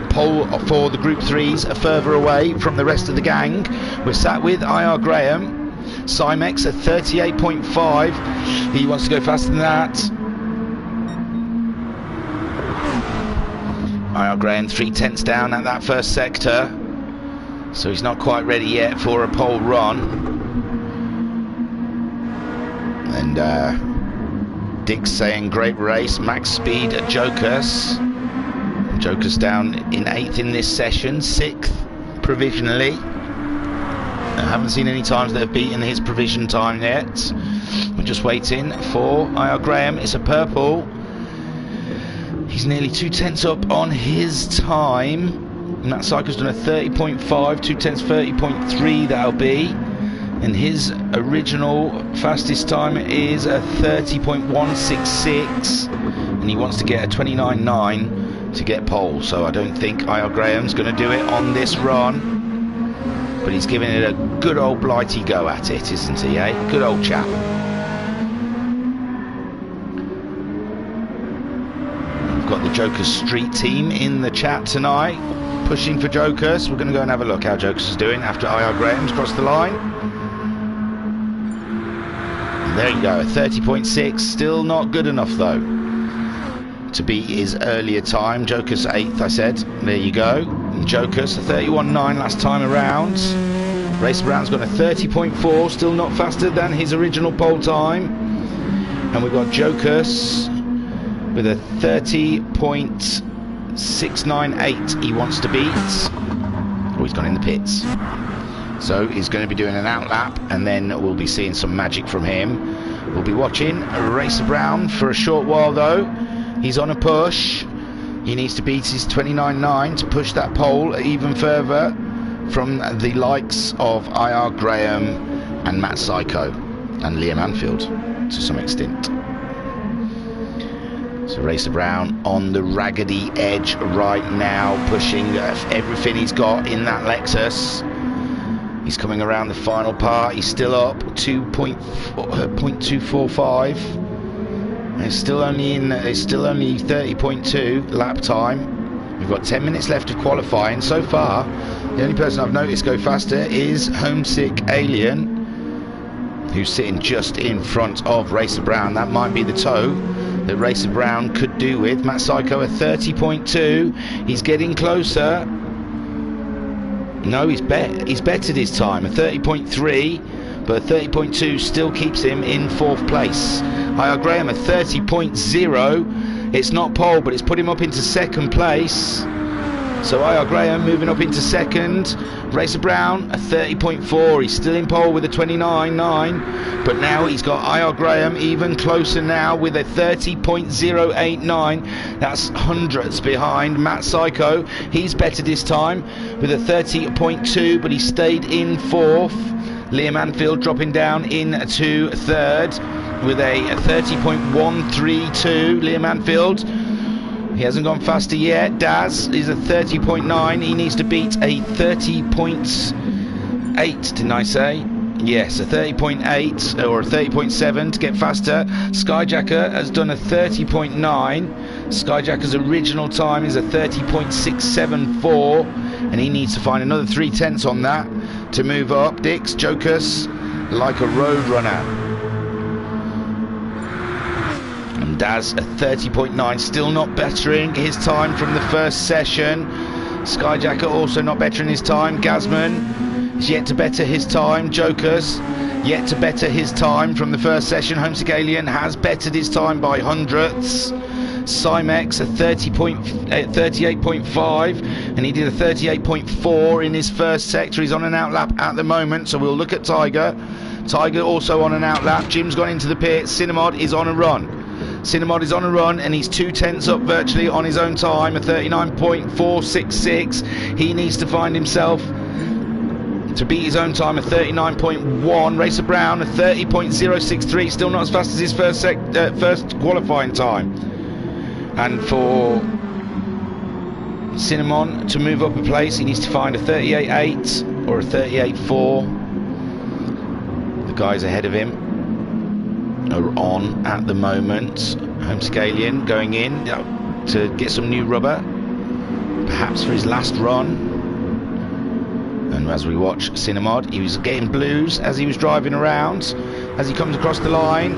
pole for the Group 3s further away from the rest of the gang. We're sat with IR Graham. Cymex at 38.5. He wants to go faster than that. IR Graham 3/10 down at that first sector. So he's not quite ready yet for a pole run. And Dick's saying great race, max speed at Joker's. Joker's down in 8th in this session, 6th provisionally. I haven't seen any times that have beaten his provision time yet. We're just waiting for IR Graham. It's a purple. He's nearly 2/10 up on his time. Matt Syko's done a 30.5, 2/10, 30.3 that'll be. And his original fastest time is a 30.166. And he wants to get a 29.9 to get pole. So I don't think IR Graham's going to do it on this run. But he's giving it a good old blighty go at it, isn't he, eh? Good old chap. We've got the Joker's Street team in the chat tonight, pushing for Joker's. We're going to go and have a look how Joker's is doing after IR Graham's crossed the line. And there you go, 30.6, still not good enough though to beat his earlier time. Joker's 8th, I said. There you go. And Joker's a 31.9 last time around. Racer Brown's got a 30.4, still not faster than his original pole time. And we've got Joker's with a 30.698 he wants to beat. Oh, he's gone in the pits. So he's going to be doing an outlap, and then we'll be seeing some magic from him. We'll be watching Racer Brown for a short while though. He's on a push. He needs to beat his 29.9 to push that pole even further from the likes of IR Graham and Matt Syko and Liam Anfield to some extent. So Racer Brown on the raggedy edge right now, pushing everything he's got in that Lexus. He's coming around the final part. He's still up 2.245. It's still only 30.2 lap time. We've got 10 minutes left of qualifying. So far, the only person I've noticed go faster is Homesick Alien, who's sitting just in front of Racer Brown. That might be the toe that Racer Brown could do with. Matt Syko at 30.2. He's getting closer. No, he's bettered his time, a 30.3. But 30.2 still keeps him in 4th place. IR Graham at 30.0. It's not pole, but it's put him up into 2nd place. So IR Graham moving up into 2nd. Racer Brown at 30.4. He's still in pole with a 29.9. But now he's got IR Graham even closer now with a 30.089. That's hundredths behind Matt Syko. He's bettered his time with a 30.2, but he stayed in 4th. Liam Anfield dropping down into 3rd with a 30.132. Liam Anfield, he hasn't gone faster yet. Daz is a 30.9. He needs to beat a 30.8, didn't I say? Yes, a 30.8 or a 30.7 to get faster. Skyjacker has done a 30.9. Skyjacker's original time is a 30.674, and he needs to find another 3/10 on that to move up. Dix Joker's like a road runner. And Daz a 30.9, still not bettering his time from the first session. Skyjacker also not bettering his time. Gazman is yet to better his time. Joker's yet to better his time from the first session. Homesick Alien has bettered his time by hundredths. Cymex a 38.5, and he did a 38.4 in his first sector. He's on an outlap at the moment, so we'll look at Tiger. Tiger also on an outlap. Jim's gone into the pit. Cinemod is on a run. Cinemod is on a run, and he's 2/10 up virtually on his own time, a 39.466. He needs to find himself to beat his own time, a 39.1. Racer Brown a 30.063, still not as fast as his first qualifying time. And for Cinnamon to move up a place, he needs to find a 38.8 or a 38.4. The guys ahead of him are on at the moment. Home Scalian going in to get some new rubber, perhaps for his last run. And as we watch Cinnamon, he was getting blues as he was driving around. As he comes across the line,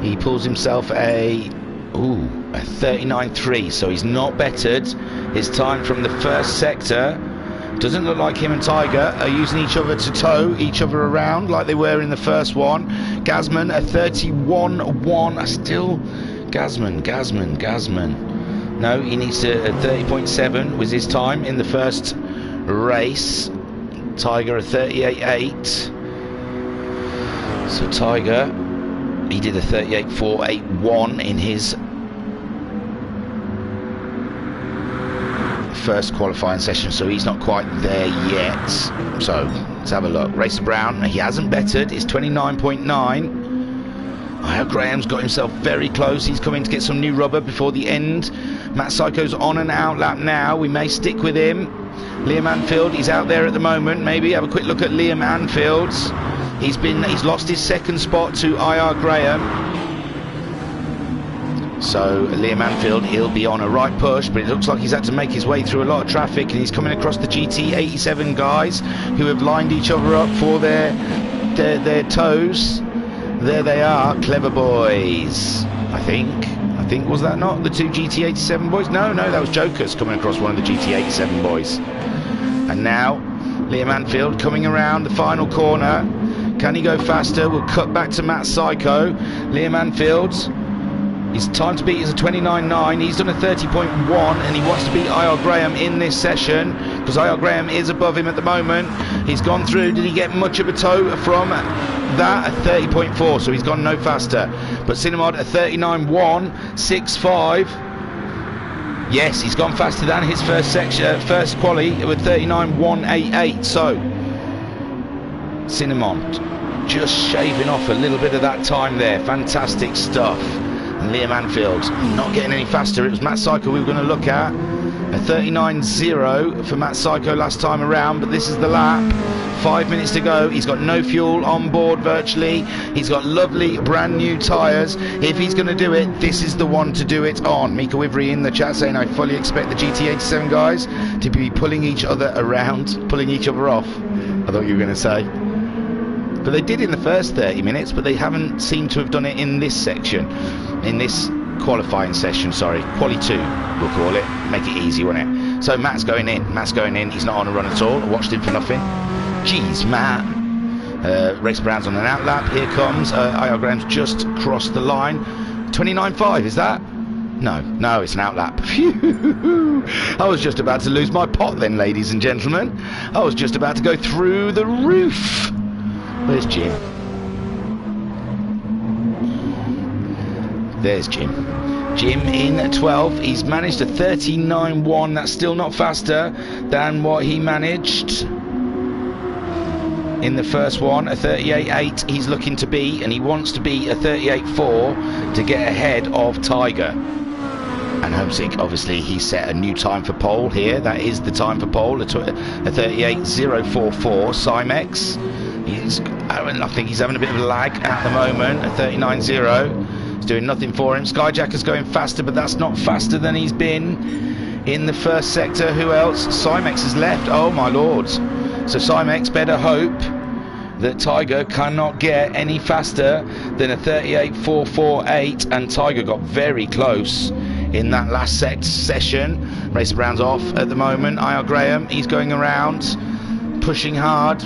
he pulls himself a 39.3, so he's not bettered his time from the first sector. Doesn't look like him and Tiger are using each other to tow each other around like they were in the first one. Gasman a 31.1, still Gasman. No, he needs to 30.7 was his time in the first race. Tiger a 38.8. So Tiger, he did a 38.481 in his first qualifying session, so he's not quite there yet. So let's have a look. Racer Brown, he hasn't bettered, it's 29.9. Graham's got himself very close. He's coming to get some new rubber before the end. Matt Psycho's on an out lap now. We may stick with him. Liam Anfield, he's out there at the moment. Maybe have a quick look at Liam Anfield's. He's lost his second spot to IR Graham. So Liam Anfield, he'll be on a right push, but it looks like he's had to make his way through a lot of traffic, and he's coming across the GT87 guys who have lined each other up for their toes. There they are, clever boys. I think was that not the two GT87 boys? No, that was Jokers coming across one of the GT87 boys. And now Liam Anfield coming around the final corner. Can he go faster? We'll cut back to Matt Psycho. Liam Anfield, his time to beat is a 29.9. He's done a 30.1, and he wants to beat IR Graham in this session because IR Graham is above him at the moment. He's gone through. Did he get much of a tow from that? A 30.4, so he's gone no faster. But Cinnamon a 39.165. Yes, he's gone faster than his first section, first quali with 39.188. So Cinnamon just shaving off a little bit of that time there. Fantastic stuff. And Liam Anfield not getting any faster. It was Matt Psycho we were going to look at. A 39.0 for Matt Psycho last time around, but this is the lap. 5 minutes to go. He's got no fuel on board virtually. He's got lovely brand new tyres. If he's going to do it, this is the one to do it on. Mika Wivery in the chat saying, I fully expect the GT87 guys to be pulling each other around, pulling each other off. I thought you were going to say. But they did in the first 30 minutes, but they haven't seemed to have done it in this section, in this qualifying session, sorry. Quali 2, we'll call it. Make it easy, won't it? So Matt's going in. He's not on a run at all. I watched him for nothing. Jeez, Matt. Race Brown's on an out lap. Here comes IR Graham's just crossed the line. 29.5, is that? No, it's an out lap. Phew. I was just about to lose my pot then, ladies and gentlemen. I was just about to go through the roof. Where's Jim? There's Jim. Jim in 12. He's managed a 39.1. That's still not faster than what he managed in the first one. A 38.8 he's looking to be, and he wants to be a 38.4 to get ahead of Tiger. And Homesick, obviously, he set a new time for pole here. That is the time for pole, a 38.044 Cymex. I think he's having a bit of a lag at the moment. A 39.0. It's doing nothing for him. Skyjacker's going faster, but that's not faster than he's been in the first sector. Who else? Cymex has left. Oh my lord. So Cymex better hope that Tiger cannot get any faster than a 38.448, and Tiger got very close in that last session. Racer Brown's off at the moment. IR Graham, he's going around pushing hard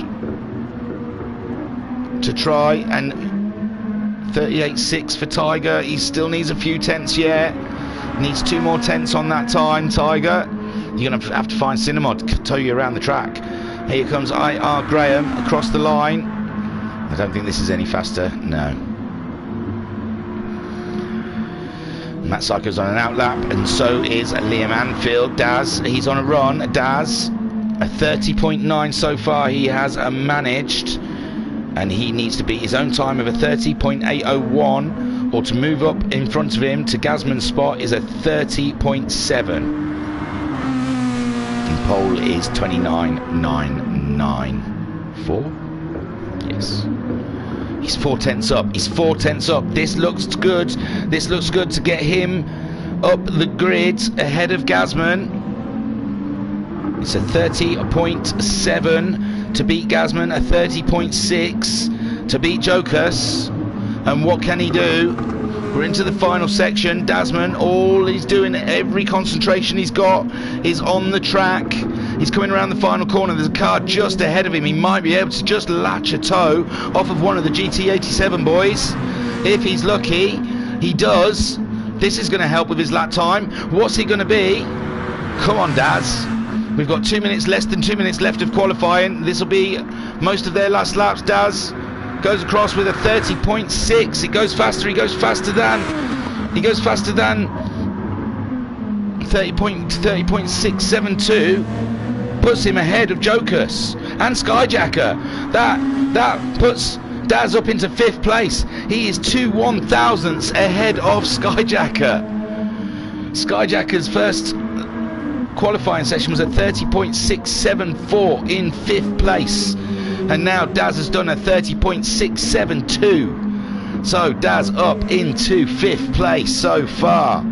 to try, and 38.6 for Tiger. He still needs a few tenths yet. Needs 2 more tenths on that time, Tiger. You're going to have to find Cinnamon to tow you around the track. Here comes IR Graham across the line. I don't think this is any faster. No. Matt Psycho's on an out lap, and so is Liam Anfield. Daz, he's on a run. Daz, a 30.9 so far he has managed, and he needs to beat his own time of a 30.801 or to move up in front of him to Gazman's spot is a 30.7. And pole is 29.994. Yes. He's 4 tenths up. He's 4 tenths up. This looks good. This looks good to get him up the grid ahead of Gazman. It's a 30.7 to beat Gazman, a 30.6 to beat Jokas. And what can he do? We're into the final section. Dasman, all he's doing, every concentration he's got is on the track. He's coming around the final corner. There's a car just ahead of him. He might be able to just latch a toe off of one of the GT87 boys. If he's lucky, he does. This is going to help with his lap time. What's he going to be? Come on, Daz. We've got 2 minutes, less than 2 minutes left of qualifying. This will be most of their last laps. Daz goes across with a 30.6. It goes faster. He goes faster than 30.672. Puts him ahead of Jokas and Skyjacker. That puts Daz up into 5th place. He is 2 1/1000ths ahead of Skyjacker. Skyjacker's first qualifying session was at 30.674 in 5th place. And now Daz has done a 30.672. So Daz up into 5th place so far.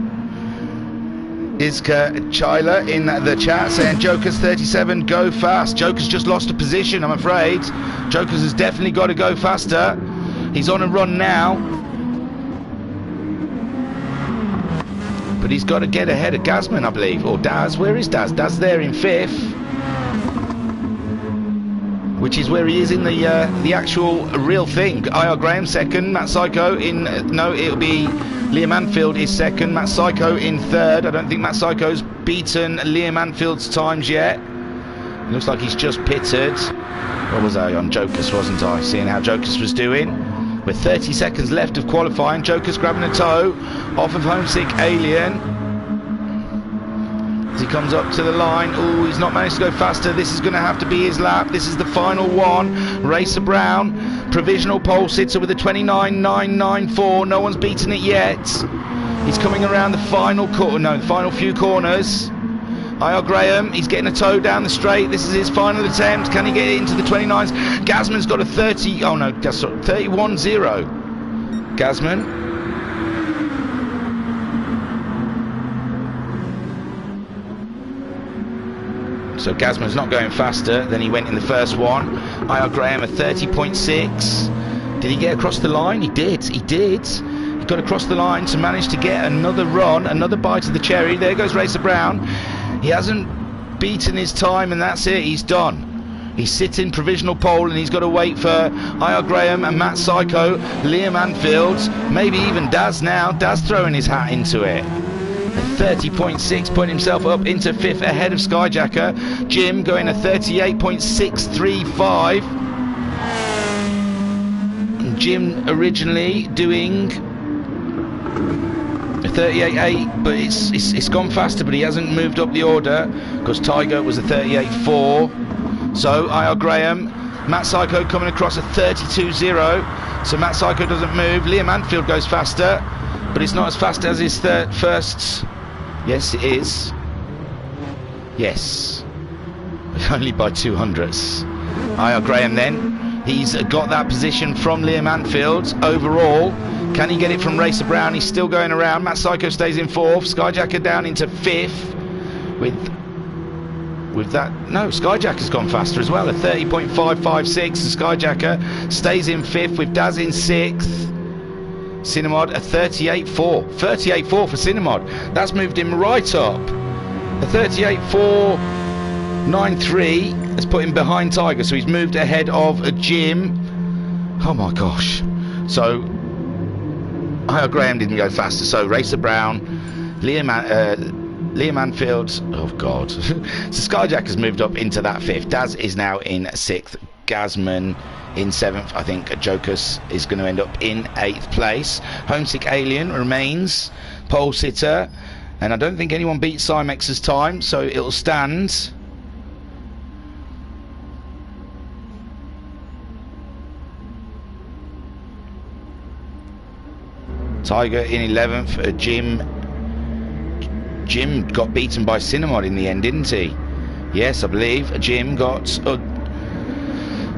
Iska Chyla in the chat saying Joker's 37, go fast. Joker's just lost a position, I'm afraid. Joker's has definitely got to go faster. He's on a run now. But he's got to get ahead of Gazman, I believe. Or Daz. Where is Daz? Daz there in 5th. Which is where he is in the actual real thing. IR Graham 2nd, Matt Psycho in... no, it'll be... Liam Anfield is 2nd, Matt Psycho in 3rd. I don't think Matt Psycho's beaten Liam Anfield's times yet. It looks like he's just pitted. What was I on? Jokas, wasn't I? Seeing how Jokas was doing. With 30 seconds left of qualifying, Jokas grabbing a toe off of Homesick Alien. As he comes up to the line, oh, he's not managed to go faster. This is going to have to be his lap. This is the final one. Racer Brown, provisional pole sitter with a 29.994. No one's beaten it yet. He's coming around the final the final few corners. IR Graham, he's getting a toe down the straight. This is his final attempt. Can he get it into the 29s? Gazman's got a 30. Oh no, 31.0. Gazman. So Gazman's not going faster than he went in the first one. IR Graham a 30.6. Did he get across the line? He did. He got across the line to manage to get another run, another bite of the cherry. There goes Racer Brown. He hasn't beaten his time, and that's it. He's done. He's sitting provisional pole, and he's got to wait for IR Graham and Matt Psycho, Liam Anfield, maybe even Daz now. Daz throwing his hat into it. 30.6, putting himself up into 5th ahead of Skyjacker. Jim going a 38.635. Jim originally doing a 38.8, but it's gone faster, but he hasn't moved up the order because Tiger was a 38.4. So IR Graham, Matt Psycho coming across a 32.0. So Matt Psycho doesn't move. Liam Anfield goes faster, but it's not as fast as his first. Yes, it is. Yes, only by 200ths. IR Graham then. He's got that position from Liam Anfield overall. Can he get it from Racer Brown? He's still going around. Matt Psycho stays in 4th. Skyjacker down into 5th. With that, no, Skyjacker's gone faster as well. A 30.556. And Skyjacker stays in 5th with Daz in 6th. Cinemod a 38.4. 38.4 for Cinemod. That's moved him right up. A 38.493 has put him behind Tiger, so he's moved ahead of a Jim. Oh my gosh. So IR Graham didn't go faster. So Racer Brown, Liam Anfield. Oh god. So Skyjacker's moved up into that 5th. Daz is now in 6th. Gazman in 7th. I think Jokas is going to end up in 8th place. Homesick Alien remains pole sitter, and I don't think anyone beat Cymex's time, so it'll stand. Tiger in 11th. Jim got beaten by Cinnamon in the end, didn't he? Yes, I believe Jim got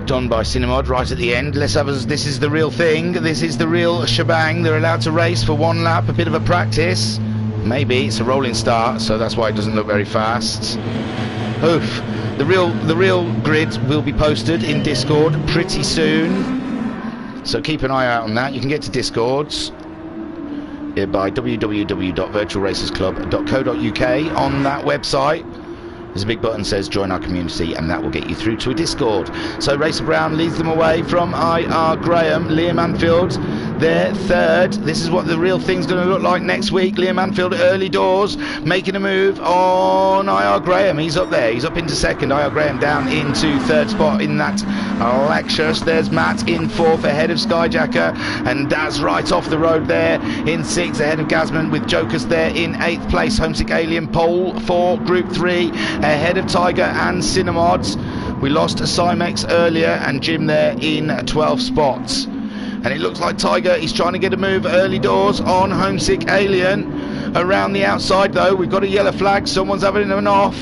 done by Cinnamon right at the end. Let's have this is the real thing. This is the real shebang. They're allowed to race for one lap, a bit of a practice. Maybe it's a rolling start, so that's why it doesn't look very fast. Oof. The real grid will be posted in Discord pretty soon, so keep an eye out on that. You can get to Discords by www.virtualracersclub.co.uk. On that website there's a big button that says join our community, and that will get you through to a Discord. So Racer Brown leads them away from IR Graham. Liam Anfield, they're third. This is what the real thing's going to look like next week. Liam Anfield early doors, making a move on IR Graham. He's up there. He's up into second. IR Graham down into third spot in that Lexus. There's Matt in fourth ahead of Skyjacker, and Daz right off the road there in sixth ahead of Gazman, with Jokers there in eighth place. Homesick Alien pole for Group 3 ahead of Tiger and Cinemods. We lost Cymex earlier, and Jim there in 12 spots. And it looks like Tiger is trying to get a move early doors on Homesick Alien. Around the outside though, we've got a yellow flag. Someone's having an off.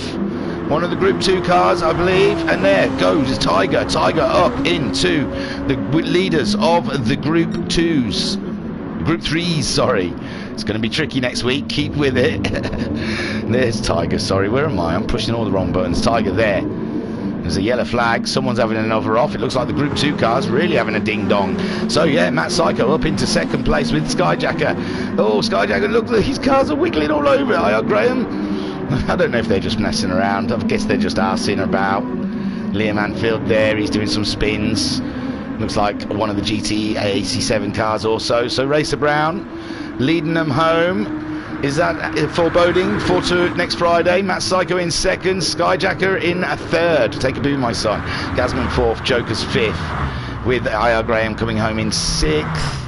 One of the Group 2 cars, I believe. And there goes Tiger. Tiger up into the leaders of the Group 2s. Group 3s, sorry. It's going to be tricky next week. Keep with it. There's Tiger. Sorry, where am I? I'm pushing all the wrong buttons. Tiger there. There's a yellow flag. Someone's having another off. It looks like the Group 2 car's really having a ding-dong. So, yeah, Matt Psycho up into second place with Skyjacker. Oh, Skyjacker, look, his cars are wiggling all over it. Hiya, Graham. I don't know if they're just messing around. I guess they're just arsing about. Liam Anfield there. He's doing some spins. Looks like one of the GT AC7 cars also. So, Racer Brown leading them home. Is that foreboding for next Friday? Matt Psycho in second, Skyjacker in a third. Take a boom, my son. Gazman fourth, Joker's fifth, with IR Graham coming home in sixth.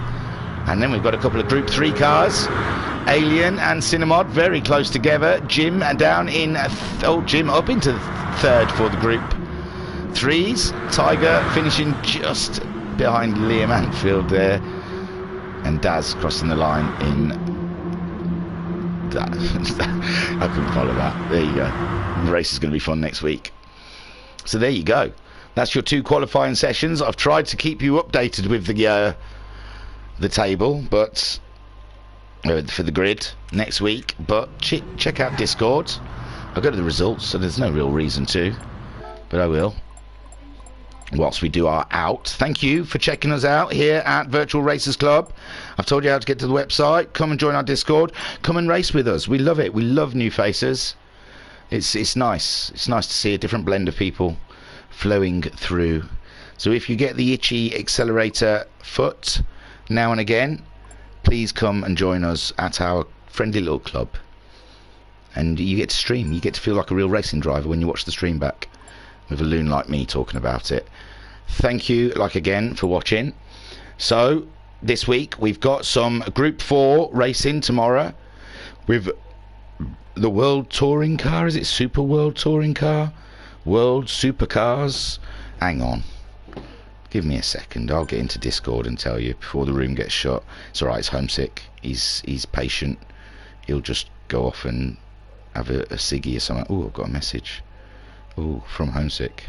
And then we've got a couple of Group 3 cars. Alien and Cinemod very close together. Jim down in Jim up into third for the Group 3s. Tiger finishing just behind Liam Anfield there. And Daz crossing the line in that. I couldn't follow that. There you go. The race is going to be fun next week. So there you go. That's your 2 qualifying sessions. I've tried to keep you updated with the table, but for the grid next week. But check out Discord. I'll go to the results, so there's no real reason to, but I will. Whilst we do our out. Thank you for checking us out here at Virtual Racers Club. I've told you how to get to the website. Come and join our Discord. Come and race with us. We love it. We love new faces. It's nice. It's nice to see a different blend of people flowing through. So if you get the itchy accelerator foot now and again, please come and join us at our friendly little club. And you get to stream. You get to feel like a real racing driver when you watch the stream back, with a loon like me talking about it. Thank you, again, for watching. So, this week, we've got some Group 4 racing tomorrow with the World Touring Car. Is it Super World Touring Car? World Supercars? Hang on. Give me a second. I'll get into Discord and tell you before the room gets shut. It's alright, he's homesick. He's patient. He'll just go off and have a ciggy or something. Oh, I've got a message. Oh, from Homesick.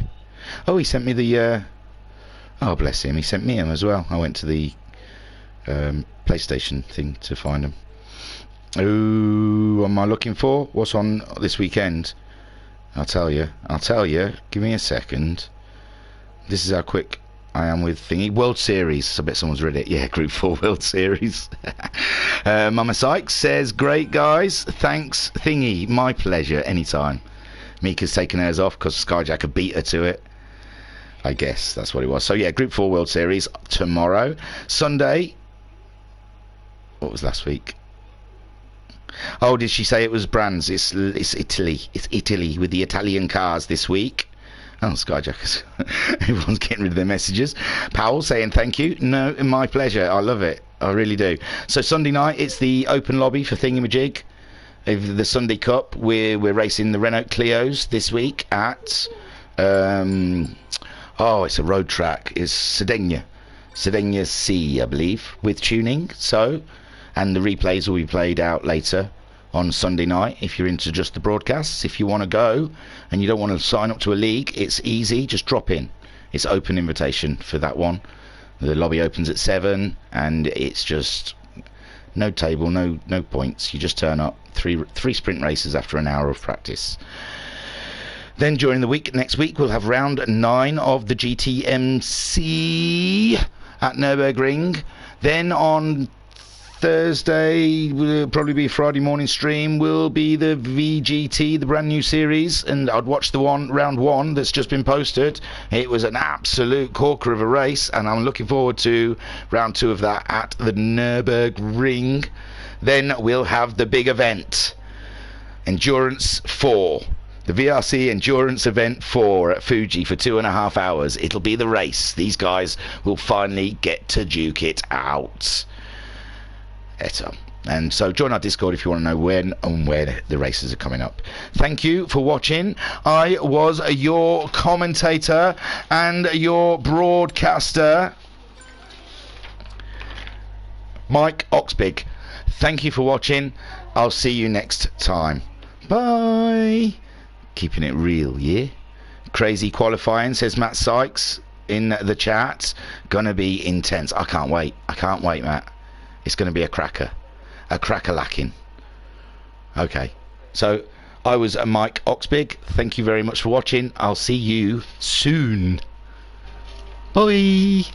Oh, he sent me the oh, bless him, he sent me him as well. I went to the PlayStation thing to find him. Oh, am I looking for? What's on this weekend? I'll tell you. Give me a second. This is how quick I am with thingy. World Series. I bet someone's read it. Yeah, Group 4 World Series. Mama Sykes says, great guys. Thanks, thingy. My pleasure. Anytime. Mika's taken hers off because Skyjacker beat her to it. I guess that's what it was. So yeah, Group 4 World Series tomorrow. Sunday. What was last week? Oh, did she say it was brands? It's Italy. It's Italy with the Italian cars this week. Oh, Skyjackers. Everyone's getting rid of their messages. Powell saying thank you. No, my pleasure. I love it. I really do. So Sunday night, it's the open lobby for Thingamajig. The Sunday Cup, we're racing the Renault Clios this week at it's a road track. It's Cerdegna C, I believe, with tuning. So and the replays will be played out later on Sunday night if you're into just the broadcasts. If you want to go and you don't want to sign up to a league, it's easy, just drop in. It's open invitation for that one. The lobby opens at 7 and it's just no table, no points. You just turn up. Three sprint races after an hour of practice. Then during the week, next week, we'll have round 9 of the GTMC at Nürburgring. Then on Thursday, will probably be a Friday morning stream, will be the VGT, the brand new series, and I'd watch the round 1 that's just been posted. It was an absolute corker of a race, and I'm looking forward to round 2 of that at the Nürburgring. Then we'll have the big event, Endurance 4. The VRC Endurance Event 4 at Fuji for 2.5 hours. It'll be the race. These guys will finally get to duke it out. And so join our Discord if you want to know when and where the races are coming up. Thank you for watching. I was your commentator and your broadcaster, Mike Oxbig. Thank you for watching. I'll see you next time. Bye. Keeping it real, yeah? Crazy qualifying, says Matt Sykes in the chat. Gonna be intense. I can't wait, Matt. It's going to be a cracker lacking. Okay, so I was Mike Oxbig. Thank you very much for watching. I'll see you soon. Bye.